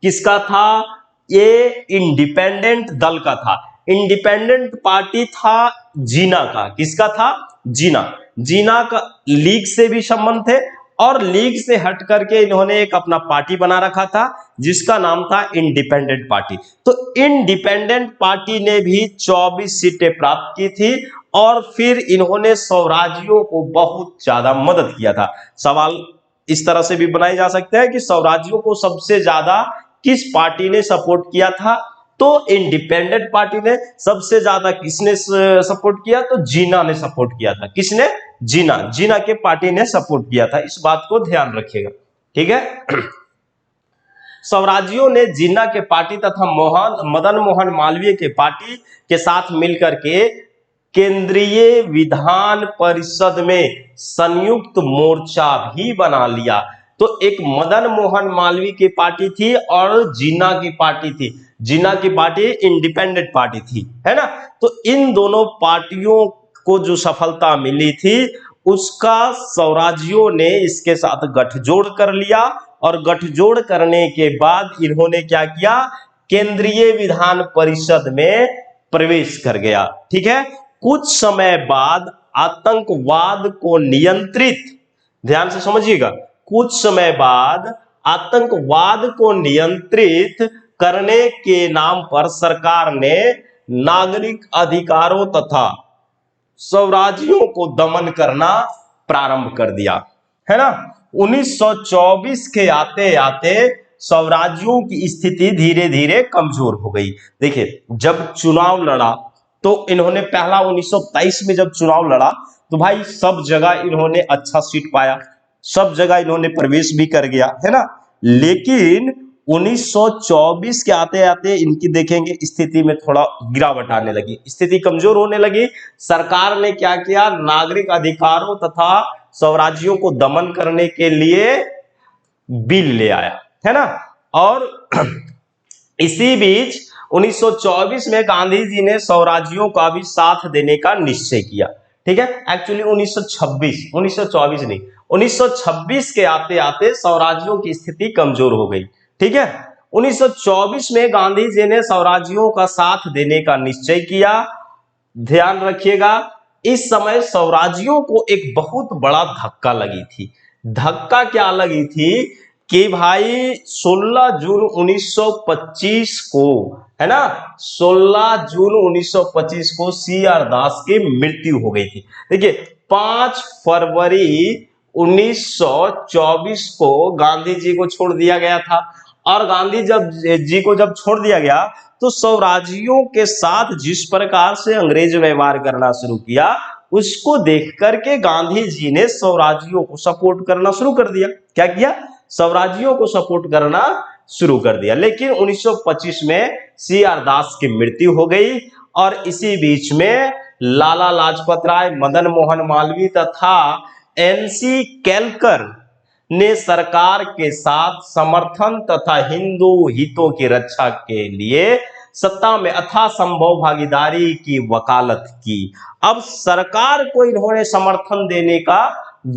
किसका था, ये इंडिपेंडेंट दल का था, इंडिपेंडेंट पार्टी था जीना का। किसका था, जीना। जीना का लीग से भी संबंध थे और लीग से हट करके इन्होंने एक अपना पार्टी बना रखा था जिसका नाम था इंडिपेंडेंट पार्टी। तो इंडिपेंडेंट पार्टी ने भी 24 सीटें प्राप्त की थी और फिर इन्होंने स्वराज्यों को बहुत ज्यादा मदद किया था। सवाल इस तरह से भी बनाए जा सकते हैं कि स्वराज्यों को सबसे ज्यादा किस पार्टी ने सपोर्ट किया था, तो इंडिपेंडेंट पार्टी ने। सबसे ज्यादा किसने सपोर्ट किया, तो जीना ने सपोर्ट किया था। किसने, जीना, जीना के पार्टी ने सपोर्ट किया था। इस बात को ध्यान रखिएगा, ठीक है। स्वराज्यों ने जीना के पार्टी तथा मदन मोहन मालवीय के पार्टी के साथ मिलकर के केंद्रीय विधान परिषद में संयुक्त मोर्चा भी बना लिया। तो एक मदन मोहन मालवीय की पार्टी थी और जीना की पार्टी थी। जीना की पार्टी इंडिपेंडेंट पार्टी थी, है ना। तो इन दोनों पार्टियों को जो सफलता मिली थी उसका स्वराज्यों ने इसके साथ गठजोड़ कर लिया और गठजोड़ करने के बाद इन्होंने क्या किया, केंद्रीय विधान परिषद में प्रवेश कर गया, ठीक है। कुछ समय बाद आतंकवाद को नियंत्रित, ध्यान से समझिएगा, कुछ समय बाद आतंकवाद को नियंत्रित करने के नाम पर सरकार ने नागरिक अधिकारों तथा स्वराज्यों को दमन करना प्रारंभ कर दिया, है ना। 1924 के आते आते स्वराज्यों की स्थिति धीरे धीरे कमजोर हो गई। देखिए, जब चुनाव लड़ा तो इन्होंने पहला 1923 में जब चुनाव लड़ा तो भाई सब जगह इन्होंने अच्छा सीट पाया, सब जगह इन्होंने प्रवेश भी कर गया, है ना। लेकिन 1924 के आते आते इनकी देखेंगे स्थिति में थोड़ा गिरावट आने लगी, स्थिति कमजोर होने लगी। सरकार ने क्या किया, नागरिक अधिकारों तथा स्वराज्यों को दमन करने के लिए बिल ले आया, है ना। और इसी बीच 1924 में गांधी जी ने स्वराज्यों का भी साथ देने का निश्चय किया, ठीक है। एक्चुअली 1924 नहीं, 1926 के आते आते स्वराज्यों की स्थिति कमजोर हो गई, ठीक है। 1924 में गांधी जी ने स्वराज्यों का साथ देने का निश्चय किया। ध्यान रखिएगा, इस समय स्वराज्यों को एक बहुत बड़ा धक्का लगी थी। धक्का क्या लगी थी कि भाई 16 जून 1925 को, है ना, 16 जून 1925 को CR दास की मृत्यु हो गई थी। देखिए, 5 फरवरी 1924 को गांधी जी को छोड़ दिया गया था और गांधी जी को जब छोड़ दिया गया तो स्वराज्यों के साथ जिस प्रकार से अंग्रेज व्यवहार करना शुरू किया उसको देख करके गांधी जी ने स्वराज्यों को सपोर्ट करना शुरू कर दिया। क्या किया, स्वराज्यों को सपोर्ट करना शुरू कर दिया। लेकिन 1925 में CR दास की मृत्यु हो गई और इसी बीच में लाला लाजपत राय, मदन मोहन मालवीय तथा NC केलकर ने सरकार के साथ समर्थन तथा हिंदू हितों की रक्षा के लिए सत्ता में यथासंभव भागीदारी की वकालत की। अब सरकार को इन्होंने समर्थन देने का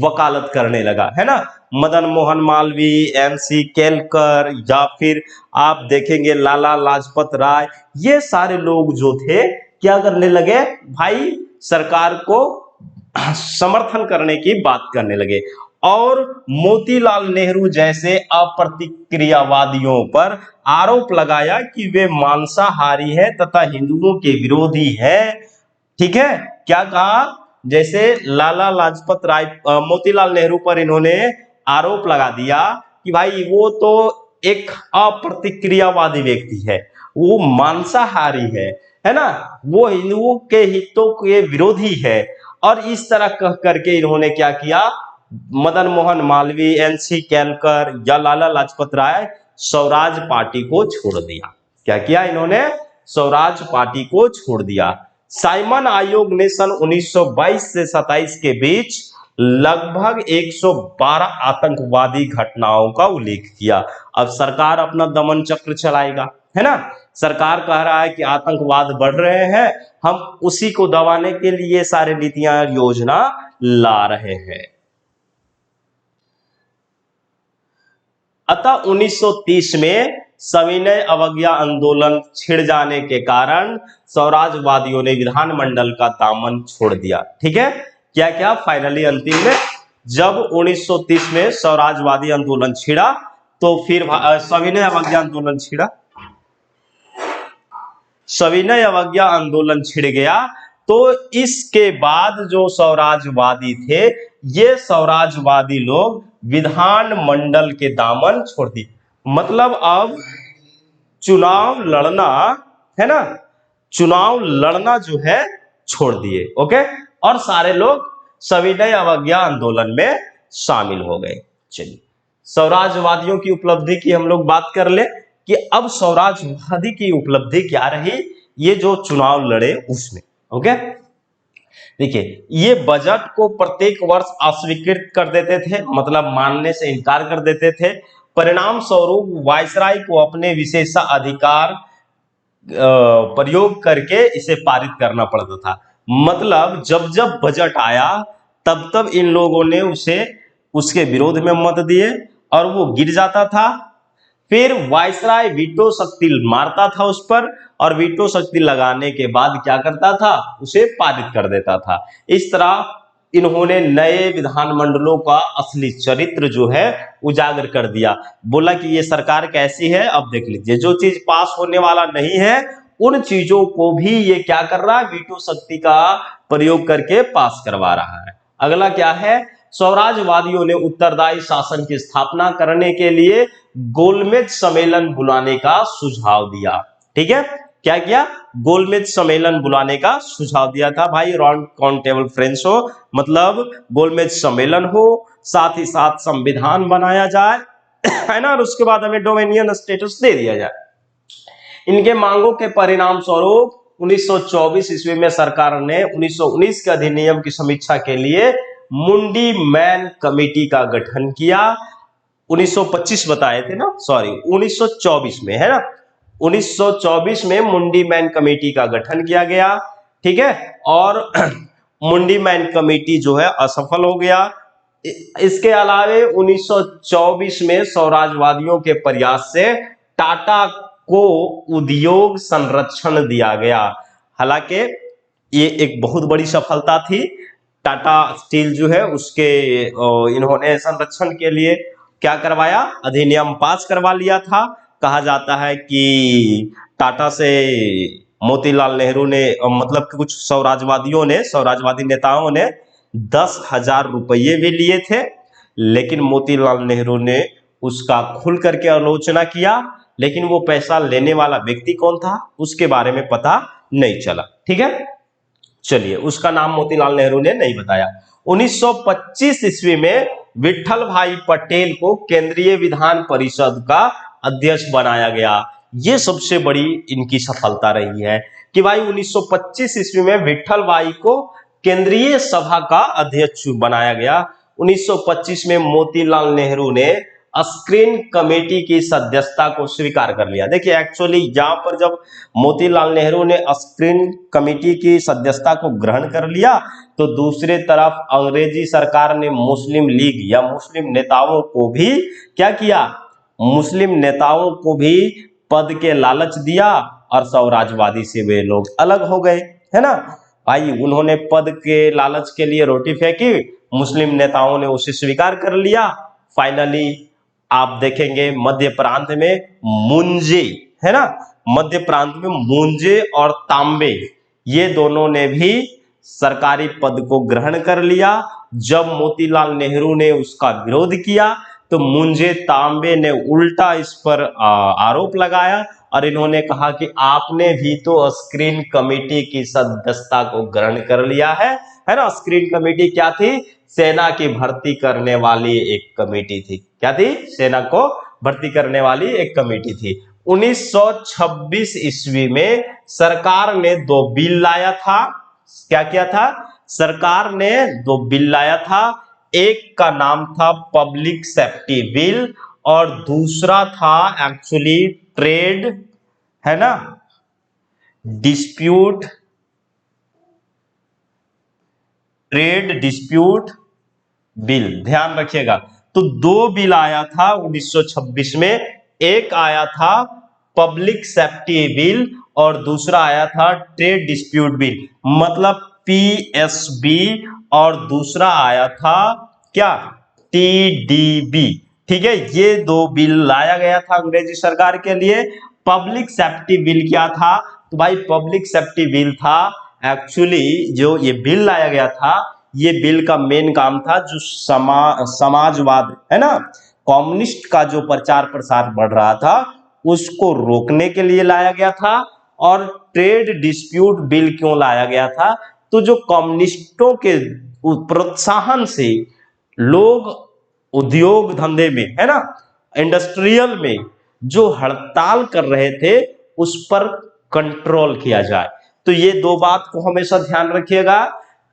वकालत करने लगा, है ना। मदन मोहन मालवीय, NC केलकर या फिर आप देखेंगे लाला लाजपत राय, ये सारे लोग जो थे क्या करने लगे भाई, सरकार को समर्थन करने की बात करने लगे और मोतीलाल नेहरू जैसे अप्रतिक्रियावादियों पर आरोप लगाया कि वे मांसाहारी हैं तथा हिंदुओं के विरोधी हैं, ठीक है। क्या कहा, जैसे लाला लाजपत राय, मोतीलाल नेहरू पर इन्होंने आरोप लगा दिया कि भाई वो तो एक अप्रतिक्रियावादी व्यक्ति है, वो मांसाहारी है ना, वो हिंदुओं के हितों के विरोधी है। और इस तरह कह करके इन्होंने क्या किया, मदन मोहन मालवीय, NC केलकर या लाला लाजपत राय स्वराज पार्टी को छोड़ दिया। क्या किया इन्होंने, स्वराज पार्टी को छोड़ दिया। साइमन आयोग ने सन 1922 से 27 के बीच लगभग 112 आतंकवादी घटनाओं का उल्लेख किया। अब सरकार अपना दमन चक्र चलाएगा, है ना। सरकार कह रहा है कि आतंकवाद बढ़ रहे हैं, हम उसी को दबाने के लिए सारे नीतियां और योजना ला रहे हैं। अतः 1930 में सविनय अवज्ञा आंदोलन छिड़ जाने के कारण स्वराजवादियों ने विधानमंडल का दामन छोड़ दिया। ठीक है, क्या क्या फाइनली अंतिम में जब 1930 में स्वराजवादी आंदोलन छिड़ा तो फिर सविनय अवज्ञा आंदोलन छिड़ा, सविनय अवज्ञा आंदोलन छिड़ गया तो इसके बाद जो स्वराजवादी थे, ये स्वराजवादी लोग विधान मंडल के दामन छोड़ दिए। मतलब अब चुनाव लड़ना, है ना, चुनाव लड़ना जो है छोड़ दिए। ओके, और सारे लोग सविनय अवज्ञा आंदोलन में शामिल हो गए। चलिए, स्वराजवादियों की उपलब्धि की हम लोग बात कर ले कि अब स्वराजवादी की उपलब्धि क्या रही, ये जो चुनाव लड़े उसमें। ओके, देखिए, ये बजट को प्रत्येक वर्ष अस्वीकृत कर देते थे, मतलब मानने से इनकार कर देते थे। परिणाम स्वरूप वायसराय को अपने विशेषाधिकार प्रयोग करके इसे पारित करना पड़ता था। मतलब जब जब बजट आया तब तब इन लोगों ने उसे उसके विरोध में मत दिए और वो गिर जाता था। फिर वायसराय वीटो शक्ति मारता था उस पर, और वीटो शक्ति लगाने के बाद क्या करता था, उसे पारित कर देता था। इस तरह इन्होंने नए विधानमंडलों का असली चरित्र जो है उजागर कर दिया। बोला कि ये सरकार कैसी है, अब देख लीजिए, जो चीज पास होने वाला नहीं है उन चीजों को भी ये क्या कर रहा है, वीटो शक्ति का प्रयोग करके पास करवा रहा है। अगला क्या है, स्वराजवादियों ने उत्तरदायी शासन की स्थापना करने के लिए गोलमेज सम्मेलन बुलाने का सुझाव दिया। ठीक है, क्या किया, गोलमेज सम्मेलन बुलाने का सुझाव दिया था। भाई राउंड काउंटेबल फ्रेंड्स हो, मतलब गोलमेज सम्मेलन हो, साथ ही साथ संविधान बनाया जाए, है ना, और उसके बाद हमें डोमिनियन स्टेटस दे दिया जाए। इनके मांगों के परिणाम स्वरूप 1924 ईस्वी में सरकार ने 1919 के अधिनियम की समीक्षा के लिए मुंडी मैन कमेटी का गठन किया। 1925 बताए थे ना, सॉरी 1924 में, है ना, 1924 में मुंडी मैन कमेटी का गठन किया गया। ठीक है, और मुंडी मैन कमेटी जो है असफल हो गया। इसके अलावे 1924 में स्वराजवादियों के प्रयास से टाटा को उद्योग संरक्षण दिया गया। हालांकि ये एक बहुत बड़ी सफलता थी। टाटा स्टील जो है उसके इन्होंने संरक्षण के लिए क्या करवाया, अधिनियम पास करवा लिया था। कहा जाता है कि टाटा से मोतीलाल नेहरू ने, मतलब कि कुछ स्वराजवादी नेताओं ने 10,000 रुपये भी लिए थे, लेकिन मोतीलाल नेहरू ने उसका खुल करके आलोचना किया, लेकिन वो पैसा लेने वाला व्यक्ति कौन था उसके बारे में पता नहीं चला। ठीक है, चलिए, उसका नाम मोतीलाल नेहरू ने नहीं बताया। 1925 ईस्वी में विट्ठल भाई पटेल को केंद्रीय विधान परिषद का अध्यक्ष बनाया गया। ये सबसे बड़ी इनकी सफलता रही है कि भाई 1925 ईस्वी में विट्ठल भाई को केंद्रीय सभा का अध्यक्ष बनाया गया। 1925 में मोतीलाल नेहरू ने स्क्रीन कमेटी की सदस्यता को स्वीकार कर लिया। देखिए, एक्चुअली यहाँ पर जब मोतीलाल नेहरू ने स्क्रीन कमेटी की सदस्यता को ग्रहण कर लिया तो दूसरे तरफ अंग्रेजी सरकार ने मुस्लिम लीग या मुस्लिम नेताओं को भी क्या किया, मुस्लिम नेताओं को भी पद के लालच दिया और स्वराजवादी से वे लोग अलग हो गए, है ना भाई। उन्होंने पद के लालच के लिए रोटी फेंकी, मुस्लिम नेताओं ने उसे स्वीकार कर लिया। फाइनली आप देखेंगे मध्य प्रांत में मुंजे, है ना, मध्य प्रांत में मुंजे और तांबे, ये दोनों ने भी सरकारी पद को ग्रहण कर लिया। जब मोतीलाल नेहरू ने उसका विरोध किया तो मुंजे तांबे ने उल्टा इस पर आरोप लगाया और इन्होंने कहा कि आपने भी तो स्क्रीन कमेटी की सदस्यता को ग्रहण कर लिया है ना। स्क्रीन कमेटी क्या थी, सेना की भर्ती करने वाली एक कमेटी थी। क्या थी, सेना को भर्ती करने वाली एक कमेटी थी। 1926 ईस्वी में सरकार ने 2 बिल लाया था। क्या किया था, सरकार ने 2 बिल लाया था। एक का नाम था पब्लिक सेफ्टी बिल और दूसरा था एक्चुअली ट्रेड है ना, डिस्प्यूट, ट्रेड डिस्प्यूट बिल, ध्यान रखिएगा। तो दो बिल आया था 1926 में, एक आया था पब्लिक सेफ्टी बिल और दूसरा आया था ट्रेड डिस्प्यूट बिल, मतलब पीएसबी, और दूसरा आया था क्या, टीडीबी। ठीक है, ये दो बिल लाया गया था अंग्रेजी सरकार के लिए। पब्लिक सेफ्टी बिल क्या था, तो भाई पब्लिक सेफ्टी बिल था एक्चुअली, जो ये बिल लाया गया था, ये बिल का मेन काम था जो समाजवाद है ना, कम्युनिस्ट का जो प्रचार प्रसार बढ़ रहा था उसको रोकने के लिए लाया गया था। और ट्रेड डिस्प्यूट बिल क्यों लाया गया था, तो जो कम्युनिस्टों के प्रोत्साहन से लोग उद्योग धंधे में है ना, इंडस्ट्रियल में जो हड़ताल कर रहे थे उस पर कंट्रोल किया जाए। तो ये दो बात को हमेशा ध्यान रखिएगा,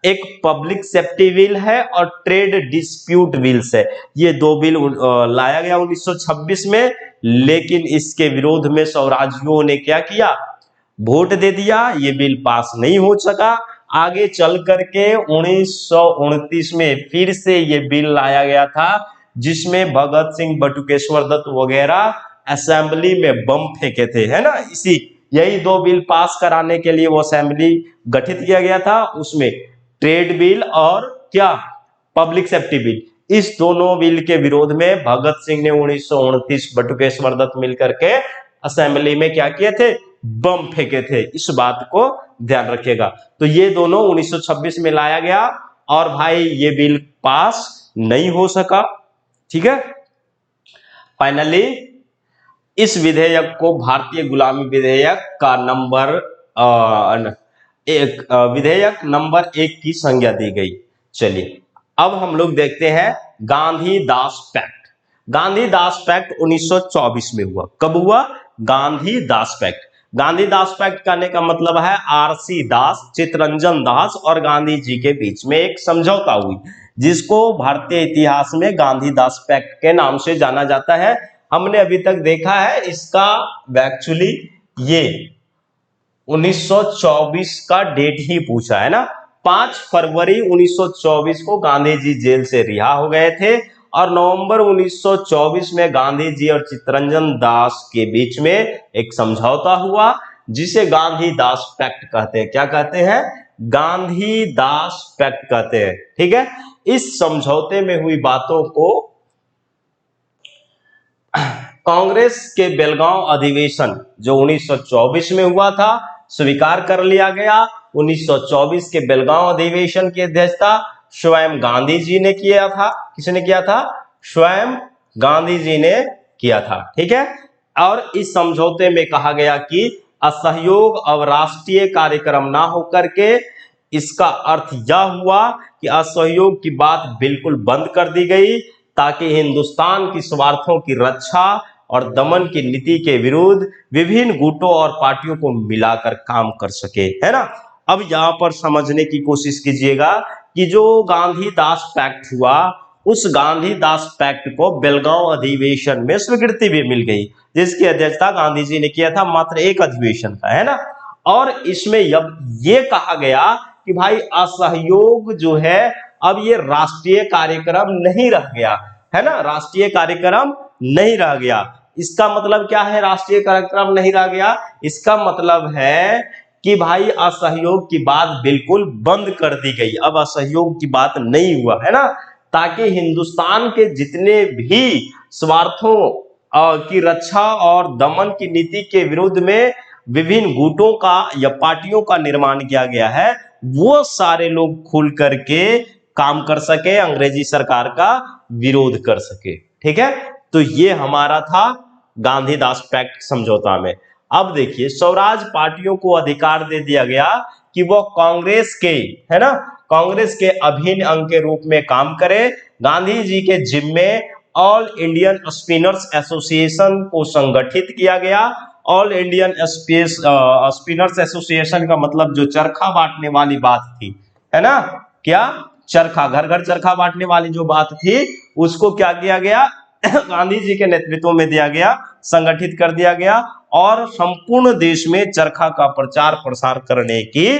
एक पब्लिक सेफ्टी बिल है और ट्रेड डिस्प्यूट बिल्स है। ये दो बिल लाया गया 1926 में, लेकिन इसके विरोध में स्वराज्यों ने क्या किया, वोट दे दिया, ये बिल पास नहीं हो सका। आगे चल करके 1929 में फिर से ये बिल लाया गया था, जिसमें भगत सिंह, बटुकेश्वर दत्त वगैरह असेंबली में बम फेंके थे, है ना। इसी यही दो बिल पास कराने के लिए वो असेंबली गठित किया गया था, उसमें ट्रेड बिल और क्या, पब्लिक सेफ्टी बिल। इस दोनों बिल के विरोध में भगत सिंह ने 1929 बटुकेश्वर दत्त मिलकर के असेंबली में क्या किए थे, बम फेंके थे। इस बात को ध्यान रखिएगा। तो ये दोनों 1926 में लाया गया और भाई ये बिल पास नहीं हो सका। ठीक है, फाइनली इस विधेयक को भारतीय गुलामी विधेयक का नंबर विधेयक नंबर 1 की संज्ञा दी गई। चलिए अब हम लोग देखते हैं गांधी दास पैक्ट। गांधी दास पैक्ट 1924 में हुआ। कब हुआ, गांधी दास पैक्ट। गांधी दास पैक्ट कहने का मतलब है आरसी दास, चित्तरंजन दास और गांधी जी के बीच में एक समझौता हुई, जिसको भारतीय इतिहास में गांधी दास पैक्ट के नाम से जाना जाता है। हमने अभी तक देखा है इसका एक्चुअली ये 1924 का डेट ही पूछा है ना। 5 फरवरी 1924 को गांधी जी जेल से रिहा हो गए थे और नवंबर 1924 में गांधी जी और चित्तरंजन दास के बीच में एक समझौता हुआ, जिसे गांधी दास पैक्ट कहते हैं। क्या कहते हैं, गांधी दास पैक्ट कहते हैं। ठीक है, इस समझौते में हुई बातों को कांग्रेस के बेलगांव अधिवेशन जो 1924 में हुआ था स्वीकार कर लिया गया। 1924 के बेलगांव अधिवेशन की अध्यक्षता स्वयं गांधी जी ने किया था। किसने किया था, स्वयं गांधी जी ने किया था। ठीक है, और इस समझौते में कहा गया कि असहयोग अब राष्ट्रीय कार्यक्रम ना होकर के इसका अर्थ यह हुआ कि असहयोग की बात बिल्कुल बंद कर दी गई, ताकि हिंदुस्तान की स्वार्थों की रक्षा और दमन की नीति के विरुद्ध विभिन्न गुटों और पार्टियों को मिलाकर काम कर सके, है ना। अब यहां पर समझने की कोशिश कीजिएगा कि जो गांधी दास पैक्ट हुआ, उस गांधी दास पैक्ट को बेलगांव अधिवेशन में स्वीकृति भी मिल गई, जिसकी अध्यक्षता गांधी जी ने किया था। मात्र एक अधिवेशन था, है ना। और इसमें ये कहा गया कि भाई असहयोग जो है अब ये राष्ट्रीय कार्यक्रम नहीं रह गया, है ना, राष्ट्रीय कार्यक्रम नहीं रह गया। इसका मतलब क्या है, राष्ट्रीय कार्यक्रम नहीं रह गया, इसका मतलब है कि भाई असहयोग की बात बिल्कुल बंद कर दी गई, अब असहयोग की बात नहीं हुआ, है ना, ताकि हिंदुस्तान के जितने भी स्वार्थों की रक्षा और दमन की नीति के विरुद्ध में विभिन्न गुटों का या पार्टियों का निर्माण किया गया है, वो सारे लोग खुल करके काम कर सके, अंग्रेजी सरकार का विरोध कर सके। ठीक है, तो ये हमारा था गांधी दास पैक्ट समझौता में। अब देखिए स्वराज पार्टियों को अधिकार दे दिया गया कि वो कांग्रेस के, है ना, कांग्रेस के अभिन्न अंग के रूप में काम करे। गांधी जी के जिम्मे ऑल इंडियन स्पिनर्स एसोसिएशन को संगठित किया गया। ऑल इंडियन स्पिनर्स एसोसिएशन का मतलब जो चरखा बांटने वाली बात थी, है ना, क्या चरखा, घर घर चरखा बांटने वाली जो बात थी, उसको क्या किया गया, गांधी जी के नेतृत्व में दिया गया, संगठित कर दिया गया और संपूर्ण देश में चरखा का प्रचार प्रसार करने की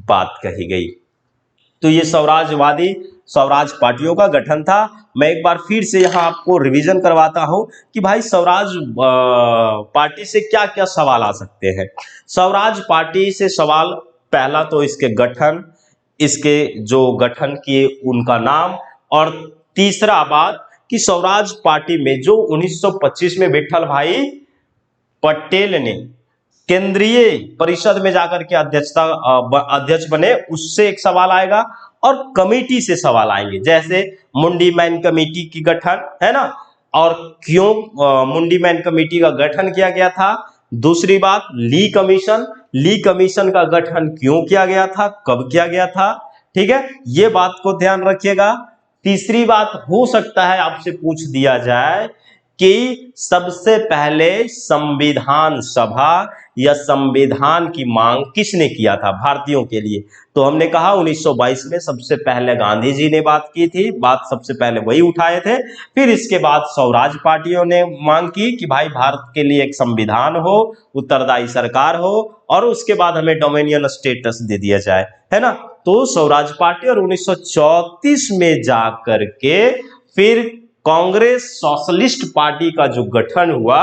बात कही गई। तो ये स्वराजवादी स्वराज पार्टियों का गठन था। मैं एक बार फिर से यहाँ आपको रिवीजन करवाता हूं कि भाई स्वराज पार्टी से क्या क्या सवाल आ सकते हैं। स्वराज पार्टी से सवाल, पहला तो इसके गठन, इसके जो गठन किए उनका नाम, और तीसरा बात कि स्वराज पार्टी में जो 1925 में विठल भाई पटेल ने केंद्रीय परिषद में जाकर के अध्यक्ष बने, उससे एक सवाल आएगा। और कमेटी से सवाल आएंगे, जैसे मुंडी मैन कमेटी की गठन है ना, और क्यों मुंडी मैन कमेटी का गठन किया गया था। दूसरी बात, ली कमीशन का गठन क्यों किया गया था, कब किया गया था, ठीक है, ये बात को ध्यान रखिएगा। तीसरी बात, हो सकता है आपसे पूछ दिया जाए कि सबसे पहले संविधान सभा या संविधान की मांग किसने किया था भारतीयों के लिए। तो हमने कहा 1922 में सबसे पहले गांधी जी ने बात की थी, बात सबसे पहले वही उठाए थे। फिर इसके बाद स्वराज पार्टियों ने मांग की कि भाई भारत के लिए एक संविधान हो, उत्तरदायी सरकार हो, और उसके बाद हमें डोमिनियन स्टेटस दे दिया जाए, है ना। तो स्वराज पार्टी, और 1934 में जाकर के फिर कांग्रेस सोशलिस्ट पार्टी का जो गठन हुआ,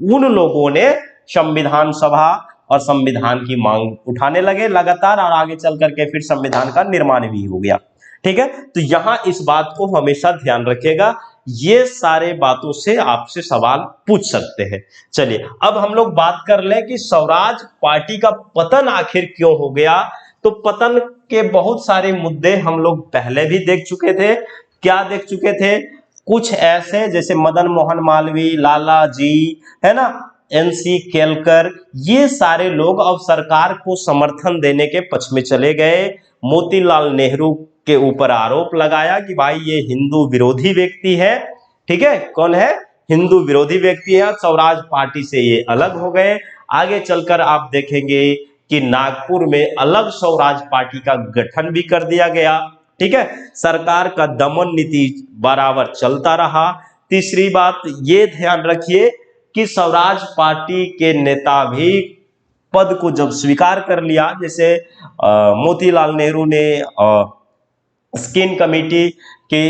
उन लोगों ने संविधान सभा और संविधान की मांग उठाने लगे लगातार, और आगे चल करके फिर संविधान का निर्माण भी हो गया, ठीक है। तो यहां इस बात को हमेशा ध्यान रखिएगा, ये सारे बातों से आपसे सवाल पूछ सकते हैं। चलिए अब हम लोग बात कर लें कि स्वराज पार्टी का पतन आखिर क्यों हो गया। तो पतन के बहुत सारे मुद्दे हम लोग पहले भी देख चुके थे। क्या देख चुके थे? कुछ ऐसे जैसे मदन मोहन मालवीय, लाला जी, है ना, एनसी केलकर, ये सारे लोग अब सरकार को समर्थन देने के पक्ष में चले गए। मोतीलाल नेहरू के ऊपर आरोप लगाया कि भाई ये हिंदू विरोधी व्यक्ति है, ठीक है, कौन है, हिंदू विरोधी व्यक्ति है, स्वराज पार्टी से ये अलग हो गए। आगे चलकर आप देखेंगे कि नागपुर में अलग स्वराज पार्टी का गठन भी कर दिया गया, ठीक है। सरकार का दमन नीति बराबर चलता रहा। तीसरी बात ये ध्यान रखिए कि स्वराज पार्टी के नेता भी पद को जब स्वीकार कर लिया, जैसे मोतीलाल नेहरू ने स्किन कमेटी के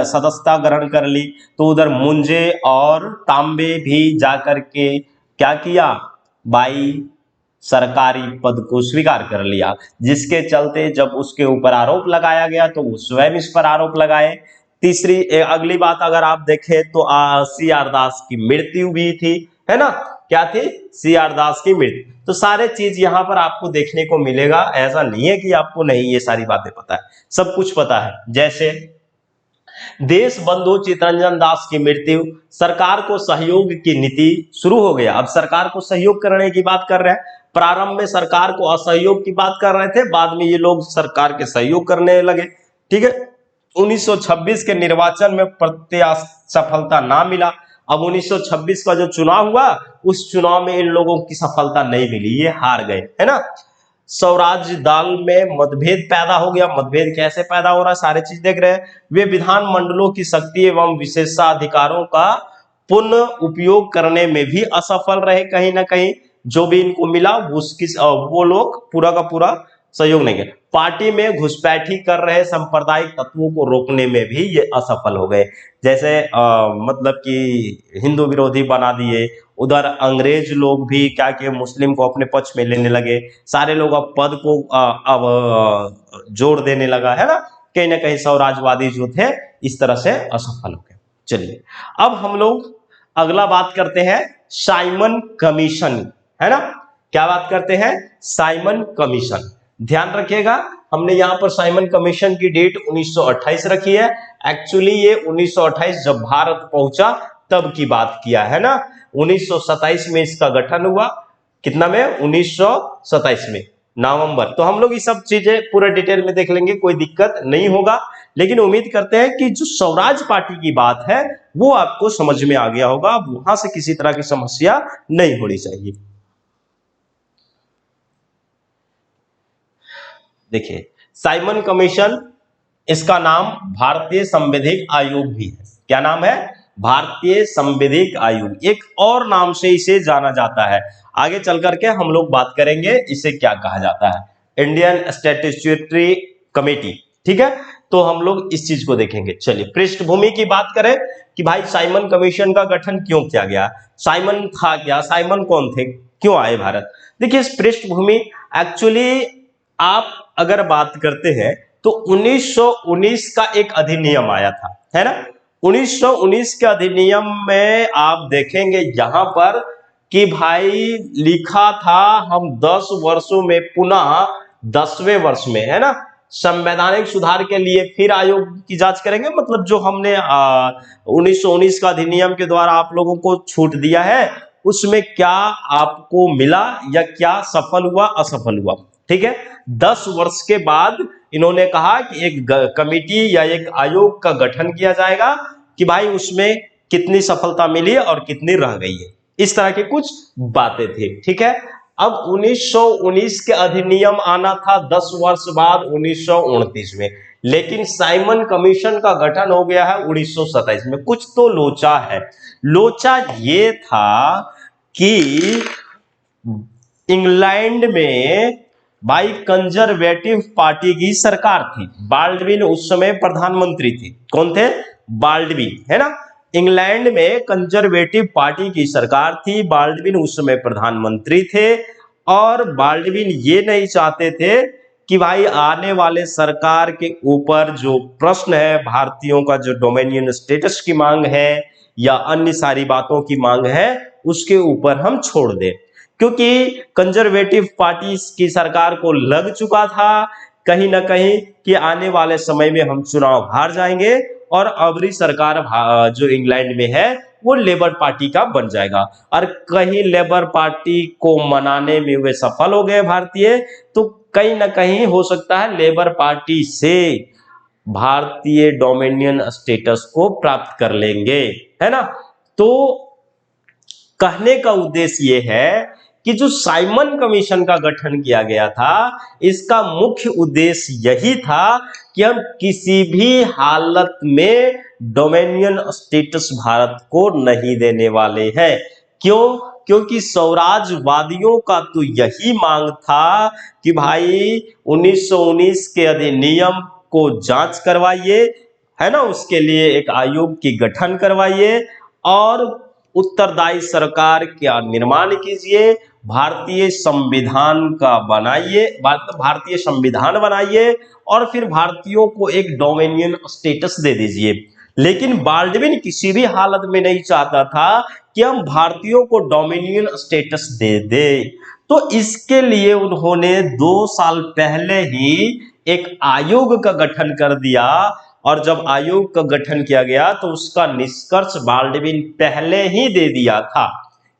सदस्यता ग्रहण कर ली, तो उधर मुंजे और तांबे भी जाकर के क्या किया, बाई सरकारी पद को स्वीकार कर लिया, जिसके चलते जब उसके ऊपर आरोप लगाया गया तो वो स्वयं इस पर आरोप लगाए। तीसरी अगली बात अगर आप देखें तो सी आर दास की मृत्यु भी थी, है ना, क्या थी, सी आर दास की मृत्यु। तो सारे चीज यहाँ पर आपको देखने को मिलेगा, ऐसा नहीं है कि आपको नहीं ये सारी बातें पता है, सब कुछ पता है। जैसे देश बंधु चितरंजन दास की मृत्यु, सरकार को सहयोग की नीति शुरू हो गया, अब सरकार को सहयोग करने की बात कर रहे हैं। प्रारंभ में सरकार को असहयोग की बात कर रहे थे, बाद में ये लोग सरकार के सहयोग करने लगे, ठीक है। 1926 के निर्वाचन में प्रत्याशित सफलता ना मिला। अब 1926 का जो चुनाव हुआ, उस चुनाव में इन लोगों की सफलता नहीं मिली, ये हार गए, है ना। स्वराज दल में मतभेद पैदा हो गया। मतभेद कैसे पैदा हो रहा है, सारे चीज देख रहे हैं। वे विधान मंडलों की शक्ति एवं विशेषाधिकारों का पुनः उपयोग करने में भी असफल रहे। कहीं ना कहीं जो भी इनको मिला वो लोग पूरा का पूरा सहयोग नहीं किया। पार्टी में घुसपैठी कर रहे सांप्रदायिक तत्वों को रोकने में भी ये असफल हो गए। जैसे मतलब कि हिंदू विरोधी बना दिए। उधर अंग्रेज लोग भी क्या किए, मुस्लिम को अपने पक्ष में लेने लगे। सारे लोग अब पद को अब जोड़ देने लगा, है ना कहीं स्वराजवादी जो थे इस तरह से असफल हो गए। चलिए अब हम लोग अगला बात करते हैं साइमन कमीशन, है ना। क्या बात करते हैं, साइमन कमीशन। ध्यान रखिएगा, हमने यहां पर साइमन कमीशन की डेट 1928 रखी है। एक्चुअली ये 1928 जब भारत पहुंचा तब की बात किया है ना। 1927 में इसका गठन हुआ, कितना में, 1927 में नवंबर। तो हम लोग ये सब चीजें पूरे डिटेल में देख लेंगे, कोई दिक्कत नहीं होगा। लेकिन उम्मीद करते हैं कि जो स्वराज पार्टी की बात है वो आपको समझ में आ गया होगा, वहां से किसी तरह की समस्या नहीं होनी चाहिए। देखिए साइमन कमीशन, इसका नाम भारतीय संवैधानिक आयोग भी है। क्या नाम है, भारतीय संविधिक आयोग, एक और नाम से इसे जाना जाता है। आगे चल करके हम लोग बात करेंगे इसे क्या कहा जाता है, इंडियन स्टैट्यूटरी कमेटी। ठीक है, तो हम लोग इस चीज को देखेंगे। चलिए पृष्ठभूमि की बात करें कि भाई साइमन कमीशन का गठन क्यों किया गया, साइमन था क्या, साइमन कौन थे, क्यों आए भारत। देखिए इस पृष्ठभूमि, एक्चुअली आप अगर बात करते हैं तो 1919 का एक अधिनियम आया था, है ना। 1919 के अधिनियम में आप देखेंगे यहां पर कि भाई लिखा था हम 10 वर्षों में पुनः 10वें वर्ष में, है ना, संवैधानिक सुधार के लिए फिर आयोग की जांच करेंगे। मतलब जो हमने 1919 का अधिनियम के द्वारा आप लोगों को छूट दिया है उसमें क्या आपको मिला या क्या सफल हुआ असफल हुआ। ठीक है, 10 वर्ष के बाद इन्होंने कहा कि एक कमेटी या एक आयोग का गठन किया जाएगा कि भाई उसमें कितनी सफलता मिली और कितनी रह गई है, इस तरह की कुछ बातें थी। ठीक है, अब 1919 के अधिनियम आना था 10 वर्ष बाद 1929 में, लेकिन साइमन कमीशन का गठन हो गया है 1927 में। कुछ तो लोचा है। लोचा ये था कि इंग्लैंड में भाई कंजर्वेटिव पार्टी की सरकार थी, बाल्डविन उस समय प्रधानमंत्री थे। कौन थे, बाल्डविन, है ना। इंग्लैंड में कंजर्वेटिव पार्टी की सरकार थी, बाल्डविन उस समय प्रधानमंत्री थे और बाल्डविन ये नहीं चाहते थे कि भाई आने वाले सरकार के ऊपर जो प्रश्न है, भारतीयों का जो डोमिनियन स्टेटस की मांग है या अन्य सारी बातों की मांग है, उसके ऊपर हम छोड़ दें, क्योंकि कंजर्वेटिव पार्टी की सरकार को लग चुका था कहीं ना कहीं कि आने वाले समय में हम चुनाव हार जाएंगे और अबरी सरकार जो इंग्लैंड में है वो लेबर पार्टी का बन जाएगा। और कहीं लेबर पार्टी को मनाने में वे सफल हो गए भारतीय, तो कहीं ना कहीं हो सकता है लेबर पार्टी से भारतीय डोमिनियन स्टेटस को प्राप्त कर लेंगे, है ना। तो कहने का उद्देश्य ये है कि जो साइमन कमीशन का गठन किया गया था, इसका मुख्य उद्देश्य यही था कि हम किसी भी हालत में डोमिनियन स्टेटस भारत को नहीं देने वाले हैं। क्यों, क्योंकि स्वराजवादियों का तो यही मांग था कि भाई 1919 के अधिनियम को जांच करवाइए, है ना, उसके लिए एक आयोग की गठन करवाइए और उत्तरदायी सरकार का निर्माण कीजिए, भारतीय संविधान का बनाइए, भारतीय संविधान बनाइए और फिर भारतीयों को एक डोमिनियन स्टेटस दे दीजिए। लेकिन बाल्डविन किसी भी हालत में नहीं चाहता था कि हम भारतीयों को डोमिनियन स्टेटस दे दे। तो इसके लिए उन्होंने 2 साल पहले ही एक आयोग का गठन कर दिया और जब आयोग का गठन किया गया तो उसका निष्कर्ष बाल्डविन पहले ही दे दिया था।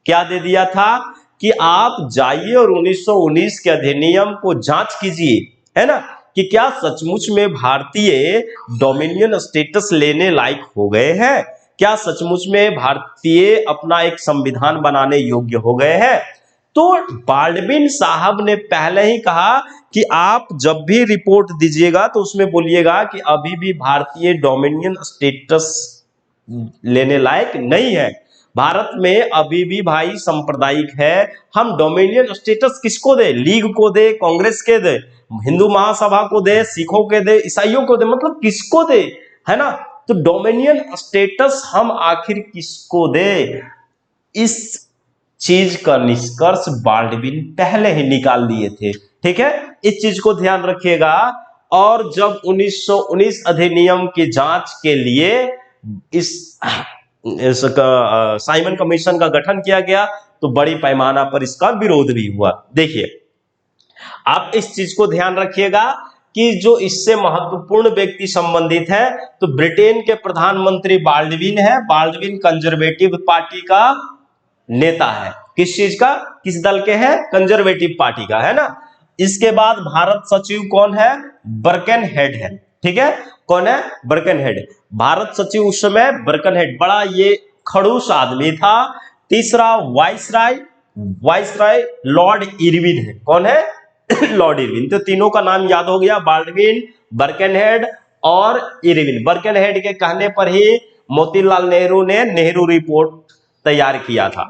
क्या दे दिया था कि आप जाइए और 1919 के अधिनियम को जांच कीजिए, है ना, कि क्या सचमुच में भारतीय डोमिनियन स्टेटस लेने लायक हो गए हैं, क्या सचमुच में भारतीय अपना एक संविधान बनाने योग्य हो गए हैं। तो बाल्डविन साहब ने पहले ही कहा कि आप जब भी रिपोर्ट दीजिएगा तो उसमें बोलिएगा कि अभी भी भारतीय डोमिनियन स्टेटस लेने लायक नहीं है, भारत में अभी भी भाई सांप्रदायिक है। हम डोमिनियन स्टेटस किसको दे, लीग को दे, कांग्रेस के दे, हिंदू महासभा को दे, सिखों के दे, ईसाइयों को दे, मतलब किसको दे, है ना। तो डोमिनियन स्टेटस हम आखिर किसको दे, इस चीज का निष्कर्ष बाल्डविन पहले ही निकाल लिए थे। ठीक है, इस चीज को ध्यान रखिएगा। और जब 1919 अधिनियम की जांच के लिए इस साइमन कमीशन का गठन किया गया तो बड़ी पैमाना पर इसका विरोध भी हुआ। देखिए आप इस चीज को ध्यान रखिएगा कि जो इससे महत्वपूर्ण व्यक्ति संबंधित है तो ब्रिटेन के प्रधानमंत्री बाल्डविन है। बाल्डविन कंजर्वेटिव पार्टी का नेता है, किस चीज का, किस दल के है, कंजर्वेटिव पार्टी का, है ना। इसके बाद भारत सचिव कौन है, बर्कनहेड है। ठीक है, कौन है, बर्कनहेड। भारत सचिव उस समय बर्कनहेड, बड़ा ये खड़ूस आदमी था। तीसरा वाइसराय लॉर्ड इरविन है। कौन है, लॉर्ड इरविन। तो तीनों का नाम याद हो गया, बाल्डविन, बर्कनहेड और इरविन। बर्कनहेड के कहने पर ही मोतीलाल नेहरू ने नेहरू रिपोर्ट तैयार किया था।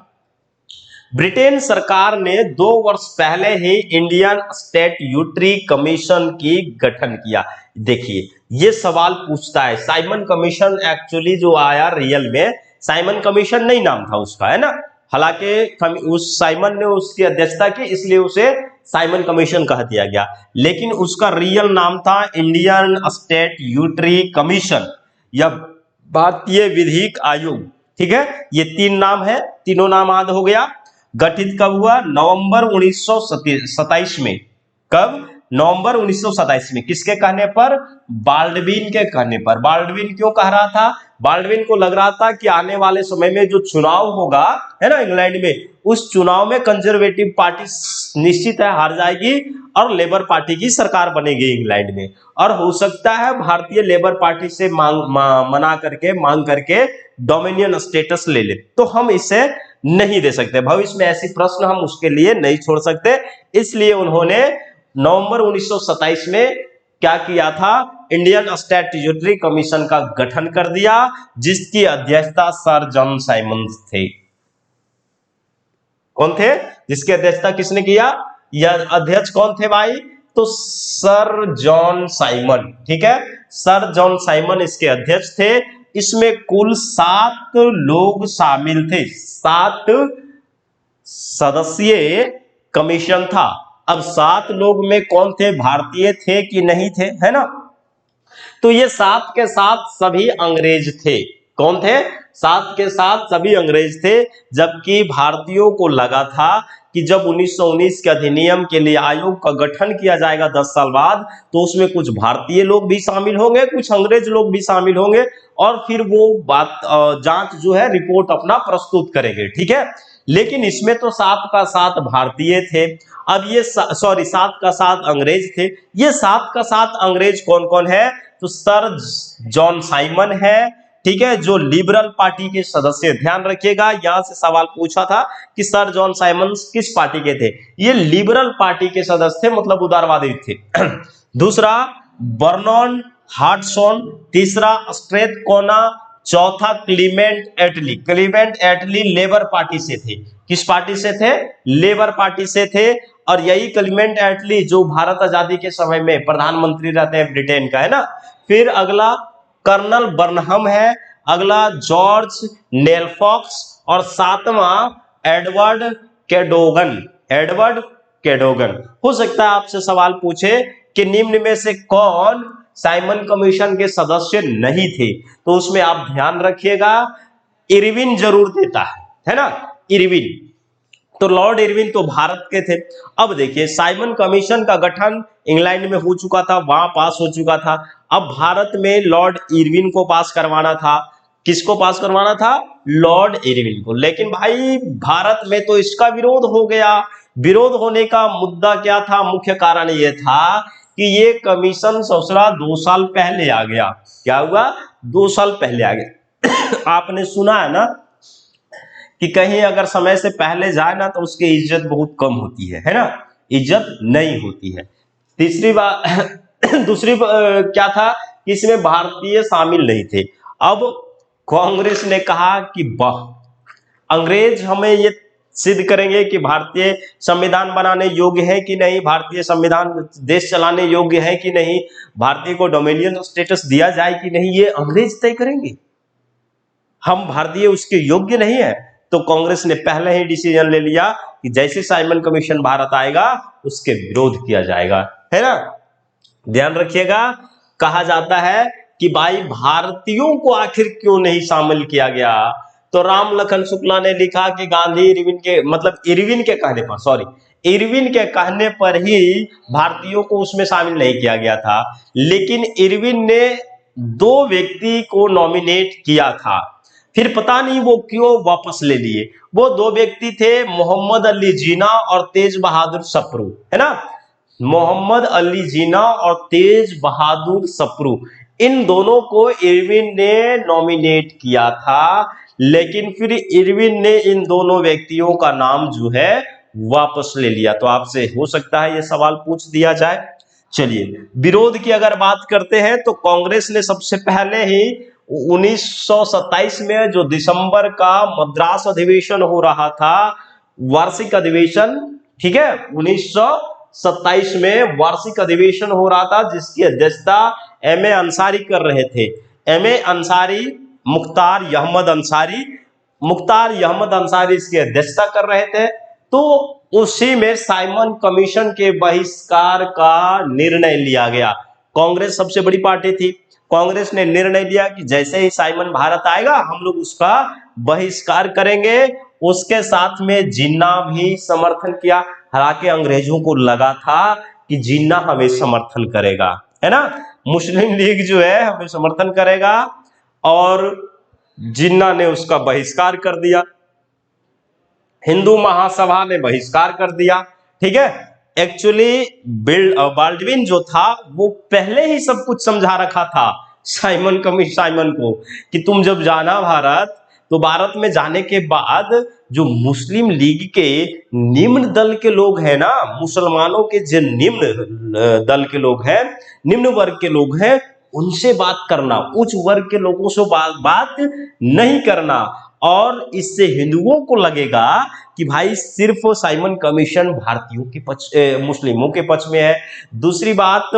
ब्रिटेन सरकार ने 2 वर्ष पहले ही इंडियन स्टैट्यूटरी कमीशन की गठन किया। देखिए ये सवाल पूछता है, साइमन कमीशन एक्चुअली जो आया रियल में साइमन कमीशन नहीं नाम था उसका, है ना। हालांकि उस साइमन ने उसकी अध्यक्षता की इसलिए उसे साइमन कमीशन कह दिया गया, लेकिन उसका रियल नाम था इंडियन स्टैट्यूटरी कमीशन या भारतीय विधिक आयोग। ठीक है, ये 3 नाम है, तीनों नाम याद हो गया। गठित कब हुआ? नवंबर 1927 में। कब? नवंबर 1927 में। किसके कहने पर? बाल्डविन के कहने पर। बाल्डविन क्यों कह रहा था? बाल्डविन को लग रहा था कि आने वाले समय में जो चुनाव होगा, है ना, इंग्लैंड में, उस चुनाव में कंजर्वेटिव पार्टी निश्चित है हार जाएगी और लेबर पार्टी की सरकार बनेगी इंग्लैंड में, और हो सकता है भारतीय लेबर पार्टी से मांग करके डोमिनियन स्टेटस ले ले। तो हम इसे नहीं दे सकते, भविष्य में ऐसी प्रश्न हम उसके लिए नहीं छोड़ सकते, इसलिए उन्होंने नवंबर 1927 में क्या किया था? इंडियन स्टैट्यूटरी कमीशन का गठन कर दिया, जिसकी अध्यक्षता सर जॉन साइमंस थे। कौन थे जिसकी अध्यक्षता किसने किया? यह अध्यक्ष कौन थे भाई? तो सर जॉन साइमन। ठीक है, सर जॉन साइमन इसके अध्यक्ष थे। इसमें कुल 7 लोग शामिल थे, 7 सदस्यीय कमीशन था। अब 7 लोग में कौन थे? भारतीय थे कि नहीं थे, है ना। तो ये 7 के 7 सभी अंग्रेज थे। कौन थे? 7 के 7 सभी अंग्रेज थे, जबकि भारतीयों को लगा था कि जब 1919 के अधिनियम के लिए आयोग का गठन किया जाएगा 10 साल बाद, तो उसमें कुछ भारतीय लोग भी शामिल होंगे, कुछ अंग्रेज लोग भी शामिल होंगे, और फिर वो बात जांच जो है रिपोर्ट अपना प्रस्तुत करेंगे। ठीक है, लेकिन इसमें तो 7 का 7 भारतीय थे। अब ये 7 का 7 अंग्रेज थे। ये 7 का 7 अंग्रेज कौन कौन है? तो सर जॉन साइमन है, ठीक है, जो लिबरल पार्टी के सदस्य। ध्यान रखिएगा, यहां से सवाल पूछा था कि सर जॉन साइमन किस पार्टी के थे? ये लिबरल पार्टी के सदस्य थे, मतलब उदारवादी थे। दूसरा बर्नॉन हार्टसॉन, तीसरा स्ट्रेथकोना, चौथा क्लीमेंट एटली। क्लीमेंट एटली लेबर पार्टी से थे। किस पार्टी से थे? लेबर पार्टी से थे। और यही क्लीमेंट एटली जो भारत आजादी के समय में प्रधानमंत्री रहते हैं ब्रिटेन का, है ना। फिर अगला कर्नल बर्नहम है, अगला जॉर्ज नेलफॉक्स, और 7वां एडवर्ड कैडोगन। एडवर्ड कैडोगन। हो सकता है आपसे सवाल पूछे कि निम्न में से कौन साइमन कमीशन के सदस्य नहीं थे, तो उसमें आप ध्यान रखिएगा, इरविन जरूर देता है ना, इरविन। तो लॉर्ड इरविन तो भारत के थे। अब देखिए साइमन कमीशन का गठन इंग्लैंड में हो चुका था, वहां पास हो चुका था। अब भारत में लॉर्ड इरविन को पास करवाना था। किसको पास करवाना था? लॉर्ड इरविन को। लेकिन भाई भारत में तो इसका विरोध हो गया। विरोध होने का मुद्दा क्या था? मुख्य कारण यह था कि ये कमीशन ससुरा 2 साल पहले आ गया। क्या हुआ? 2 साल पहले आ गया। आपने सुना है ना कि कहीं अगर समय से पहले जाए ना तो उसकी इज्जत बहुत कम होती है ना, इज्जत नहीं होती है। तीसरी बात दूसरी क्या था कि इसमें भारतीय शामिल नहीं थे। अब कांग्रेस ने कहा कि अंग्रेज हमें ये सिद्ध करेंगे कि भारतीय संविधान बनाने योग्य है कि नहीं, भारतीय संविधान देश चलाने योग्य है कि नहीं, भारतीय को डोमिनियन स्टेटस दिया जाए कि नहीं, ये अंग्रेज तय करेंगे। हम भारतीय उसके योग्य नहीं है। तो कांग्रेस ने पहले ही डिसीजन ले लिया कि जैसे साइमन कमीशन भारत आएगा उसके विरोध किया जाएगा, है ना। ध्यान रखिएगा, कहा जाता है कि भाई भारतीयों को आखिर क्यों नहीं शामिल किया गया? तो राम लखन शुक्ला ने लिखा कि गांधी इरविन के कहने पर ही भारतीयों को उसमें शामिल नहीं किया गया था। लेकिन इरविन ने 2 व्यक्ति को नॉमिनेट किया था, फिर पता नहीं वो क्यों वापस ले लिए। वो 2 व्यक्ति थे, मोहम्मद अली जीना और तेज बहादुर सप्रू, है ना। मोहम्मद अली जीना और तेज बहादुर सप्रू, इन दोनों को इरविन ने नॉमिनेट किया था, लेकिन फिर इरविन ने इन दोनों व्यक्तियों का नाम जो है वापस ले लिया। तो आपसे हो सकता है ये सवाल पूछ दिया जाए। चलिए विरोध की अगर बात करते हैं तो कांग्रेस ने सबसे पहले ही 1927 में जो दिसंबर का मद्रास अधिवेशन हो रहा था, वार्षिक अधिवेशन, ठीक है, 1927 में वार्षिक अधिवेशन हो रहा था, जिसकी अध्यक्षता एम ए अंसारी कर रहे थे। एम ए अंसारी, मुख्तार अहमद अंसारी इसकी अध्यक्षता कर रहे थे। तो उसी में साइमन कमीशन के बहिष्कार का निर्णय लिया गया। कांग्रेस सबसे बड़ी पार्टी थी, कांग्रेस ने निर्णय लिया कि जैसे ही साइमन भारत आएगा हम लोग उसका बहिष्कार करेंगे। उसके साथ में जिन्ना भी समर्थन किया। हालांकि अंग्रेजों को लगा था कि जिन्ना हमें समर्थन करेगा, है ना, मुस्लिम लीग जो है हमें समर्थन करेगा, और जिन्ना ने उसका बहिष्कार कर दिया। हिंदू महासभा ने बहिष्कार कर दिया, ठीक है। एक्चुअली बाल्डविन जो था वो पहले ही सब कुछ समझा रखा था साइमन को कि तुम जब जाना भारत, तो भारत में जाने के बाद जो मुस्लिम लीग के निम्न दल के लोग हैं ना, मुसलमानों के जो निम्न दल के लोग हैं, निम्न वर्ग के लोग हैं, उनसे बात करना, उच्च वर्ग के लोगों से बात नहीं करना। और इससे हिंदुओं को लगेगा कि भाई सिर्फ साइमन कमीशन भारतीयों के पक्ष, मुस्लिमों के पक्ष में है। दूसरी बात,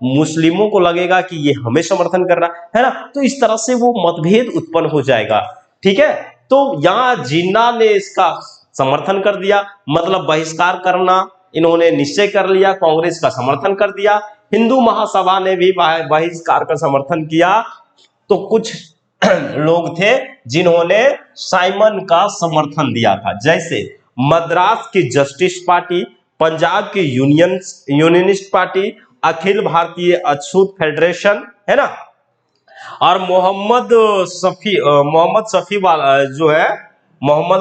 मुस्लिमों को लगेगा कि ये हमें समर्थन कर रहा है ना, तो इस तरह से वो मतभेद उत्पन्न हो जाएगा, ठीक है। तो यहां जिन्ना ने इसका समर्थन कर दिया, मतलब बहिष्कार करना इन्होंने निश्चय कर लिया, कांग्रेस का समर्थन कर दिया। हिंदू महासभा ने भी बहिष्कार का समर्थन किया। तो कुछ लोग थे जिन्होंने साइमन का समर्थन दिया था, जैसे मद्रास की जस्टिस पार्टी, पंजाब की यूनियनिस्ट पार्टी, अखिल भारतीय अछूत फेडरेशन, है ना, और मोहम्मद सफी वाला जो है, मोहम्मद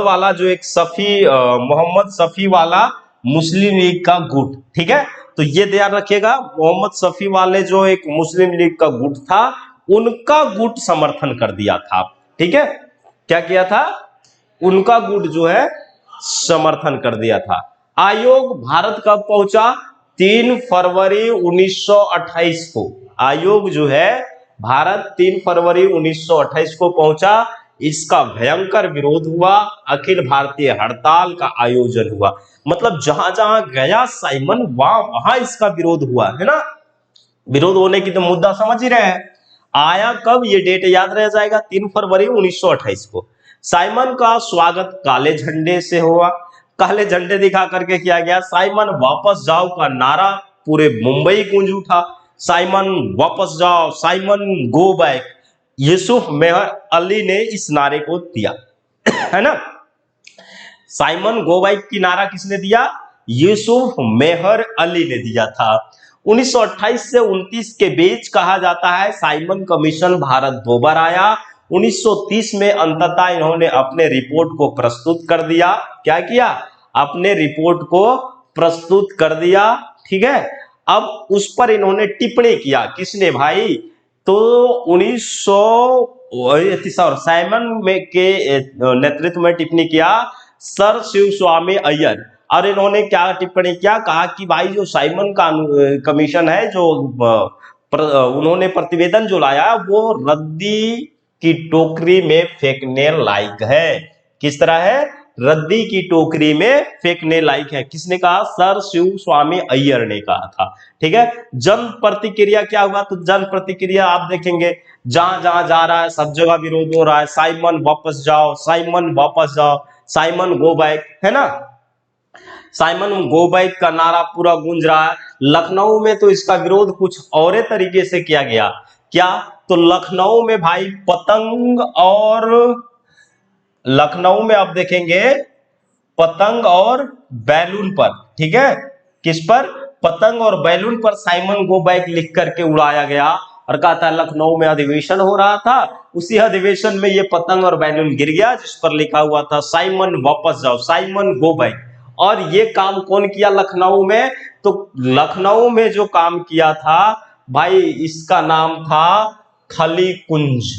सफी वाला मुस्लिम लीग का गुट, ठीक है। तो ये ध्यान रखिएगा, मोहम्मद सफी वाले जो एक मुस्लिम लीग का गुट था, उनका गुट समर्थन कर दिया था, ठीक है। क्या किया था? उनका गुट जो है समर्थन कर दिया था। आयोग भारत कब पहुंचा? 3 फरवरी 1928 को। आयोग जो है भारत 3 फरवरी 1928 को पहुंचा। इसका भयंकर विरोध हुआ, अखिल भारतीय हड़ताल का आयोजन हुआ। मतलब जहां जहां गया साइमन, वहां इसका विरोध हुआ, है ना। विरोध होने की तो मुद्दा समझ ही रहे हैं। आया कब, ये डेट याद रह जाएगा, 3 फरवरी 1928 को। साइमन का स्वागत काले झंडे से हुआ। काले झंडे दिखा करके किया गया। साइमन वापस जाओ का नारा पूरे मुंबई गूंज उठा। साइमन वापस जाओ, साइमन गो बैक, यूसुफ मेहर अली ने इस नारे को दिया, है ना। साइमन गो बैक की नारा किसने दिया? यूसुफ मेहर अली ने दिया था। 1928 से 29 के बीच कहा जाता है साइमन कमीशन भारत 2 बार आया। 1930 में अंततः इन्होंने अपने रिपोर्ट को प्रस्तुत कर दिया। क्या किया? अपने रिपोर्ट को प्रस्तुत कर दिया, ठीक है। अब उस पर इन्होंने टिप्पणी किया। किसने भाई? तो 1900 साइमन में के नेतृत्व में टिप्पणी किया सर शिव स्वामी अय्यर। और इन्होंने क्या टिप्पणी किया? कहा कि भाई जो साइमन का कमीशन है, जो उन्होंने प्रतिवेदन जो लाया, वो रद्दी की टोकरी में फेंकने लायक है। किस तरह है? रद्दी की टोकरी में फेंकने लायक है। किसने कहा? सर शिव स्वामी अय्यर ने कहा था, ठीक है। जन प्रतिक्रिया क्या हुआ? तो जन प्रतिक्रिया आप देखेंगे, जहां जहां जा रहा है सब जगह विरोध हो रहा है। साइमन वापस जाओ, साइमन वापस जाओ, साइमन गो बैक, है ना। साइमन गो बैक का नारा पूरा गूंज रहा है। लखनऊ में तो इसका विरोध कुछ और तरीके से किया गया। क्या? तो लखनऊ में भाई पतंग और, लखनऊ में आप देखेंगे पतंग और बैलून पर, ठीक है। किस पर? पतंग और बैलून पर साइमन गो बैक लिख करके उड़ाया गया। और कहा था लखनऊ में अधिवेशन हो रहा था, उसी अधिवेशन में ये पतंग और बैलून गिर गया, जिस पर लिखा हुआ था साइमन वापस जाओ, साइमन गो बैक। और ये काम कौन किया लखनऊ में? तो लखनऊ में जो काम किया था भाई, इसका नाम था खली कुंज।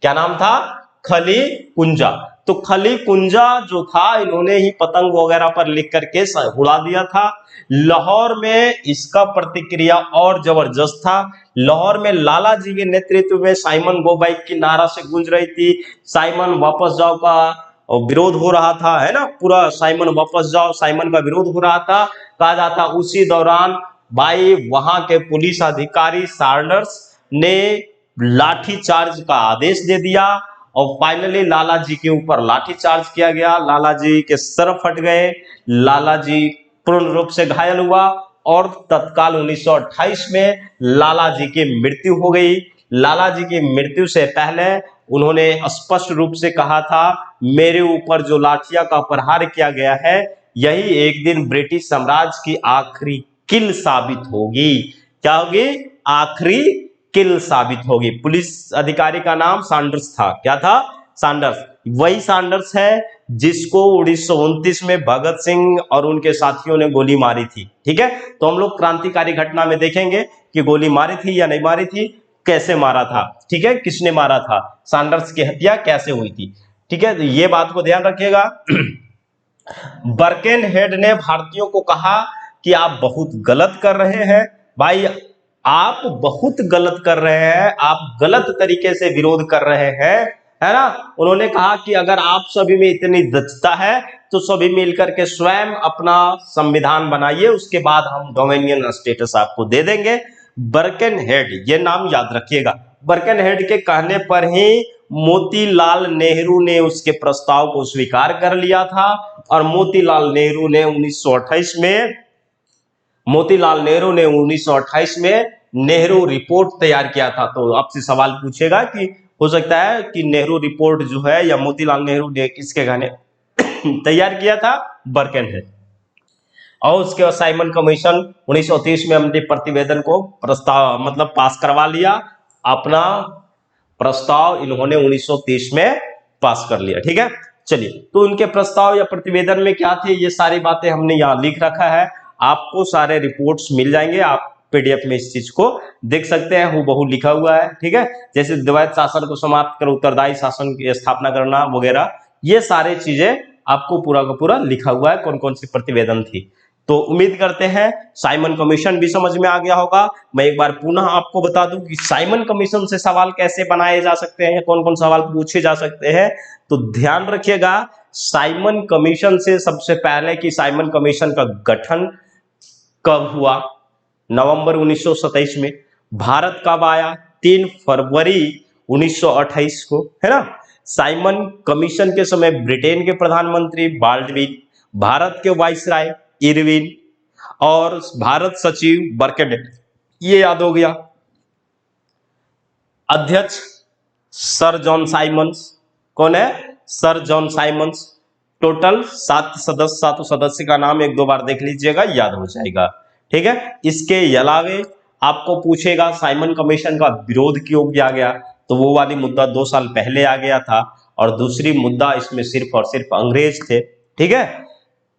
क्या नाम था? खली कुंजा। तो खली कुंजा जो था इन्होंने ही पतंग वगैरह पर लिख करके उड़ा दिया था। लाहौर में इसका प्रतिक्रिया और जबरदस्त था। लाहौर में लाला जी के नेतृत्व में साइमन गो बैक की नारा से गूंज रही थी। साइमन वापस जाओ का विरोध हो रहा था, है ना, पूरा साइमन वापस जाओ, साइमन का विरोध हो रहा था, कहा जाता। उसी दौरान भाई वहां के पुलिस अधिकारी सैंडर्स ने लाठी चार्ज का आदेश दे दिया और फाइनली लाला जी के ऊपर लाठी चार्ज किया गया। लाला जी के सर फट गए, लाला जी पूर्ण रूप से घायल हुआ और तत्काल 1928 में लाला जी की मृत्यु हो गई। लाला जी की मृत्यु से पहले उन्होंने स्पष्ट रूप से कहा था, मेरे ऊपर जो लाठियां का प्रहार किया गया है यही एक दिन ब्रिटिश साम्राज्य की आखिरी किल साबित होगी। क्या होगी? आखिरी किल साबित होगी। पुलिस अधिकारी का नाम सैंडर्स था। क्या था? सैंडर्स। वही सैंडर्स है जिसको 1929 में भगत सिंह और उनके साथियों ने गोली मारी थी। ठीक है, तो हम लोग क्रांतिकारी घटना में देखेंगे कि गोली मारी थी या नहीं मारी थी, कैसे मारा था, ठीक है, किसने मारा था, सैंडर्स की हत्या कैसे हुई थी। ठीक है, तो ये बात को ध्यान रखिएगा। बर्केनहेड ने भारतीयों को कहा कि आप बहुत गलत कर रहे हैं। भाई आप बहुत गलत कर रहे हैं, आप गलत तरीके से विरोध कर रहे हैं, है ना। उन्होंने कहा कि अगर आप सभी में इतनी दक्षता है तो सभी मिलकर के स्वयं अपना संविधान बनाइए, उसके बाद हम डोमिनियन स्टेटस आपको दे देंगे। बर्केनहेड, ये नाम याद रखिएगा। बर्केनहेड के कहने पर ही मोतीलाल नेहरू ने उसके प्रस्ताव को स्वीकार कर लिया था और मोतीलाल नेहरू ने 1928 में नेहरू रिपोर्ट तैयार किया था। तो आपसे सवाल पूछेगा कि हो सकता है कि नेहरू रिपोर्ट जो है या मोतीलाल नेहरू ने किसके कहने तैयार किया था? बर्केनहेड। और उसके बाद साइमन कमीशन 1930 में अपने प्रतिवेदन को प्रस्ताव मतलब पास करवा लिया। अपना प्रस्ताव इन्होंने 1930 में पास कर लिया। ठीक है, चलिए, तो उनके प्रस्ताव या प्रतिवेदन में क्या थे, ये सारी बातें हमने यहाँ लिख रखा है। आपको सारे रिपोर्ट्स मिल जाएंगे, आप पीडीएफ में इस चीज को देख सकते हैं, हूबहू लिखा हुआ है। ठीक है, जैसे द्वैत शासन को समाप्त कर उत्तरदायी शासन की स्थापना करना वगैरह, ये सारी चीजें आपको पूरा का पूरा लिखा हुआ है, कौन कौन सी प्रतिवेदन थी। तो उम्मीद करते हैं साइमन कमीशन भी समझ में आ गया होगा। मैं एक बार पुनः आपको बता दूं कि साइमन कमीशन से सवाल कैसे बनाए जा सकते हैं, कौन कौन सवाल पूछे जा सकते हैं। तो ध्यान रखिएगा, साइमन कमीशन से सबसे पहले कि साइमन कमीशन का गठन कब हुआ? नवंबर 1927 में। भारत कब आया? 3 फरवरी 1928 को, है ना। साइमन कमीशन के समय ब्रिटेन के प्रधानमंत्री बाल्डविन, भारत के वाइसराय इरविन और भारत सचिव बर्केनहेड, ये याद हो गया। अध्यक्ष सर जॉन साइमंस, कौन है? Sir John Symonds. टोटल 7 सदस्य, 7 सदस्य का नाम एक दो बार देख लीजिएगा, याद हो जाएगा। ठीक है, इसके अलावे आपको पूछेगा साइमन कमीशन का विरोध क्यों किया गया, तो वो वाली मुद्दा 2 साल पहले आ गया था और दूसरी मुद्दा इसमें सिर्फ और सिर्फ अंग्रेज थे। ठीक है,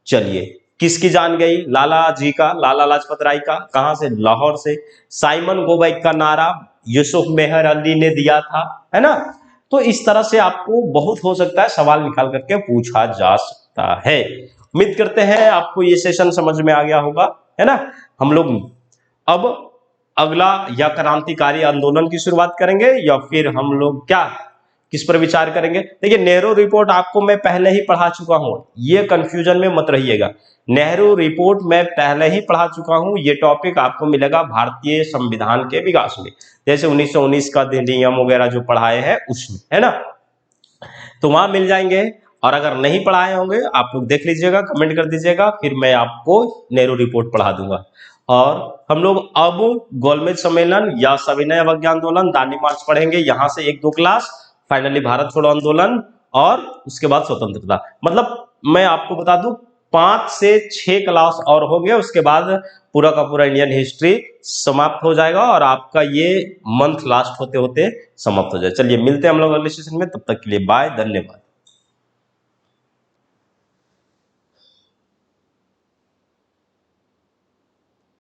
चलिए, किसकी जान गई? लाला जी का, लाला लाजपत राय का। कहां से? लाहौर से। साइमन गो बैक का नारा यूसुफ मेहर अली ने दिया था, है ना। तो इस तरह से आपको बहुत हो सकता है सवाल निकाल करके पूछा जा सकता है। उम्मीद करते हैं आपको ये सेशन समझ में आ गया होगा, है ना। हम लोग अब अगला या क्रांतिकारी आंदोलन की शुरुआत करेंगे या फिर हम लोग क्या किस पर विचार करेंगे? देखिए, नेहरू रिपोर्ट आपको मैं पहले ही पढ़ा चुका हूं, ये कंफ्यूजन में मत रहिएगा। नेहरू रिपोर्ट मैं पहले ही पढ़ा चुका हूं, ये टॉपिक आपको मिलेगा भारतीय संविधान के विकास में, जैसे 1919 का अधिनियम वगैरह जो पढ़ाए हैं उसमें, है ना। तो वहां मिल जाएंगे, और अगर नहीं पढ़ाए होंगे आप लोग देख लीजिएगा, कमेंट कर दीजिएगा, फिर मैं आपको नेहरू रिपोर्ट पढ़ा दूंगा। और हम लोग अब गोलमेज सम्मेलन या सविनय अवज्ञा आंदोलन, दांडी मार्च पढ़ेंगे, यहां से 1-2 क्लास, फाइनली भारत छोड़ो आंदोलन और उसके बाद स्वतंत्रता। मतलब मैं आपको बता दूं 5 से 6 क्लास और होंगे, उसके बाद पूरा का पूरा इंडियन हिस्ट्री समाप्त हो जाएगा और आपका ये मंथ लास्ट होते होते समाप्त हो जाए। चलिए, मिलते हैं हम लोग अगले सेशन में, तब तक के लिए बाय, धन्यवाद।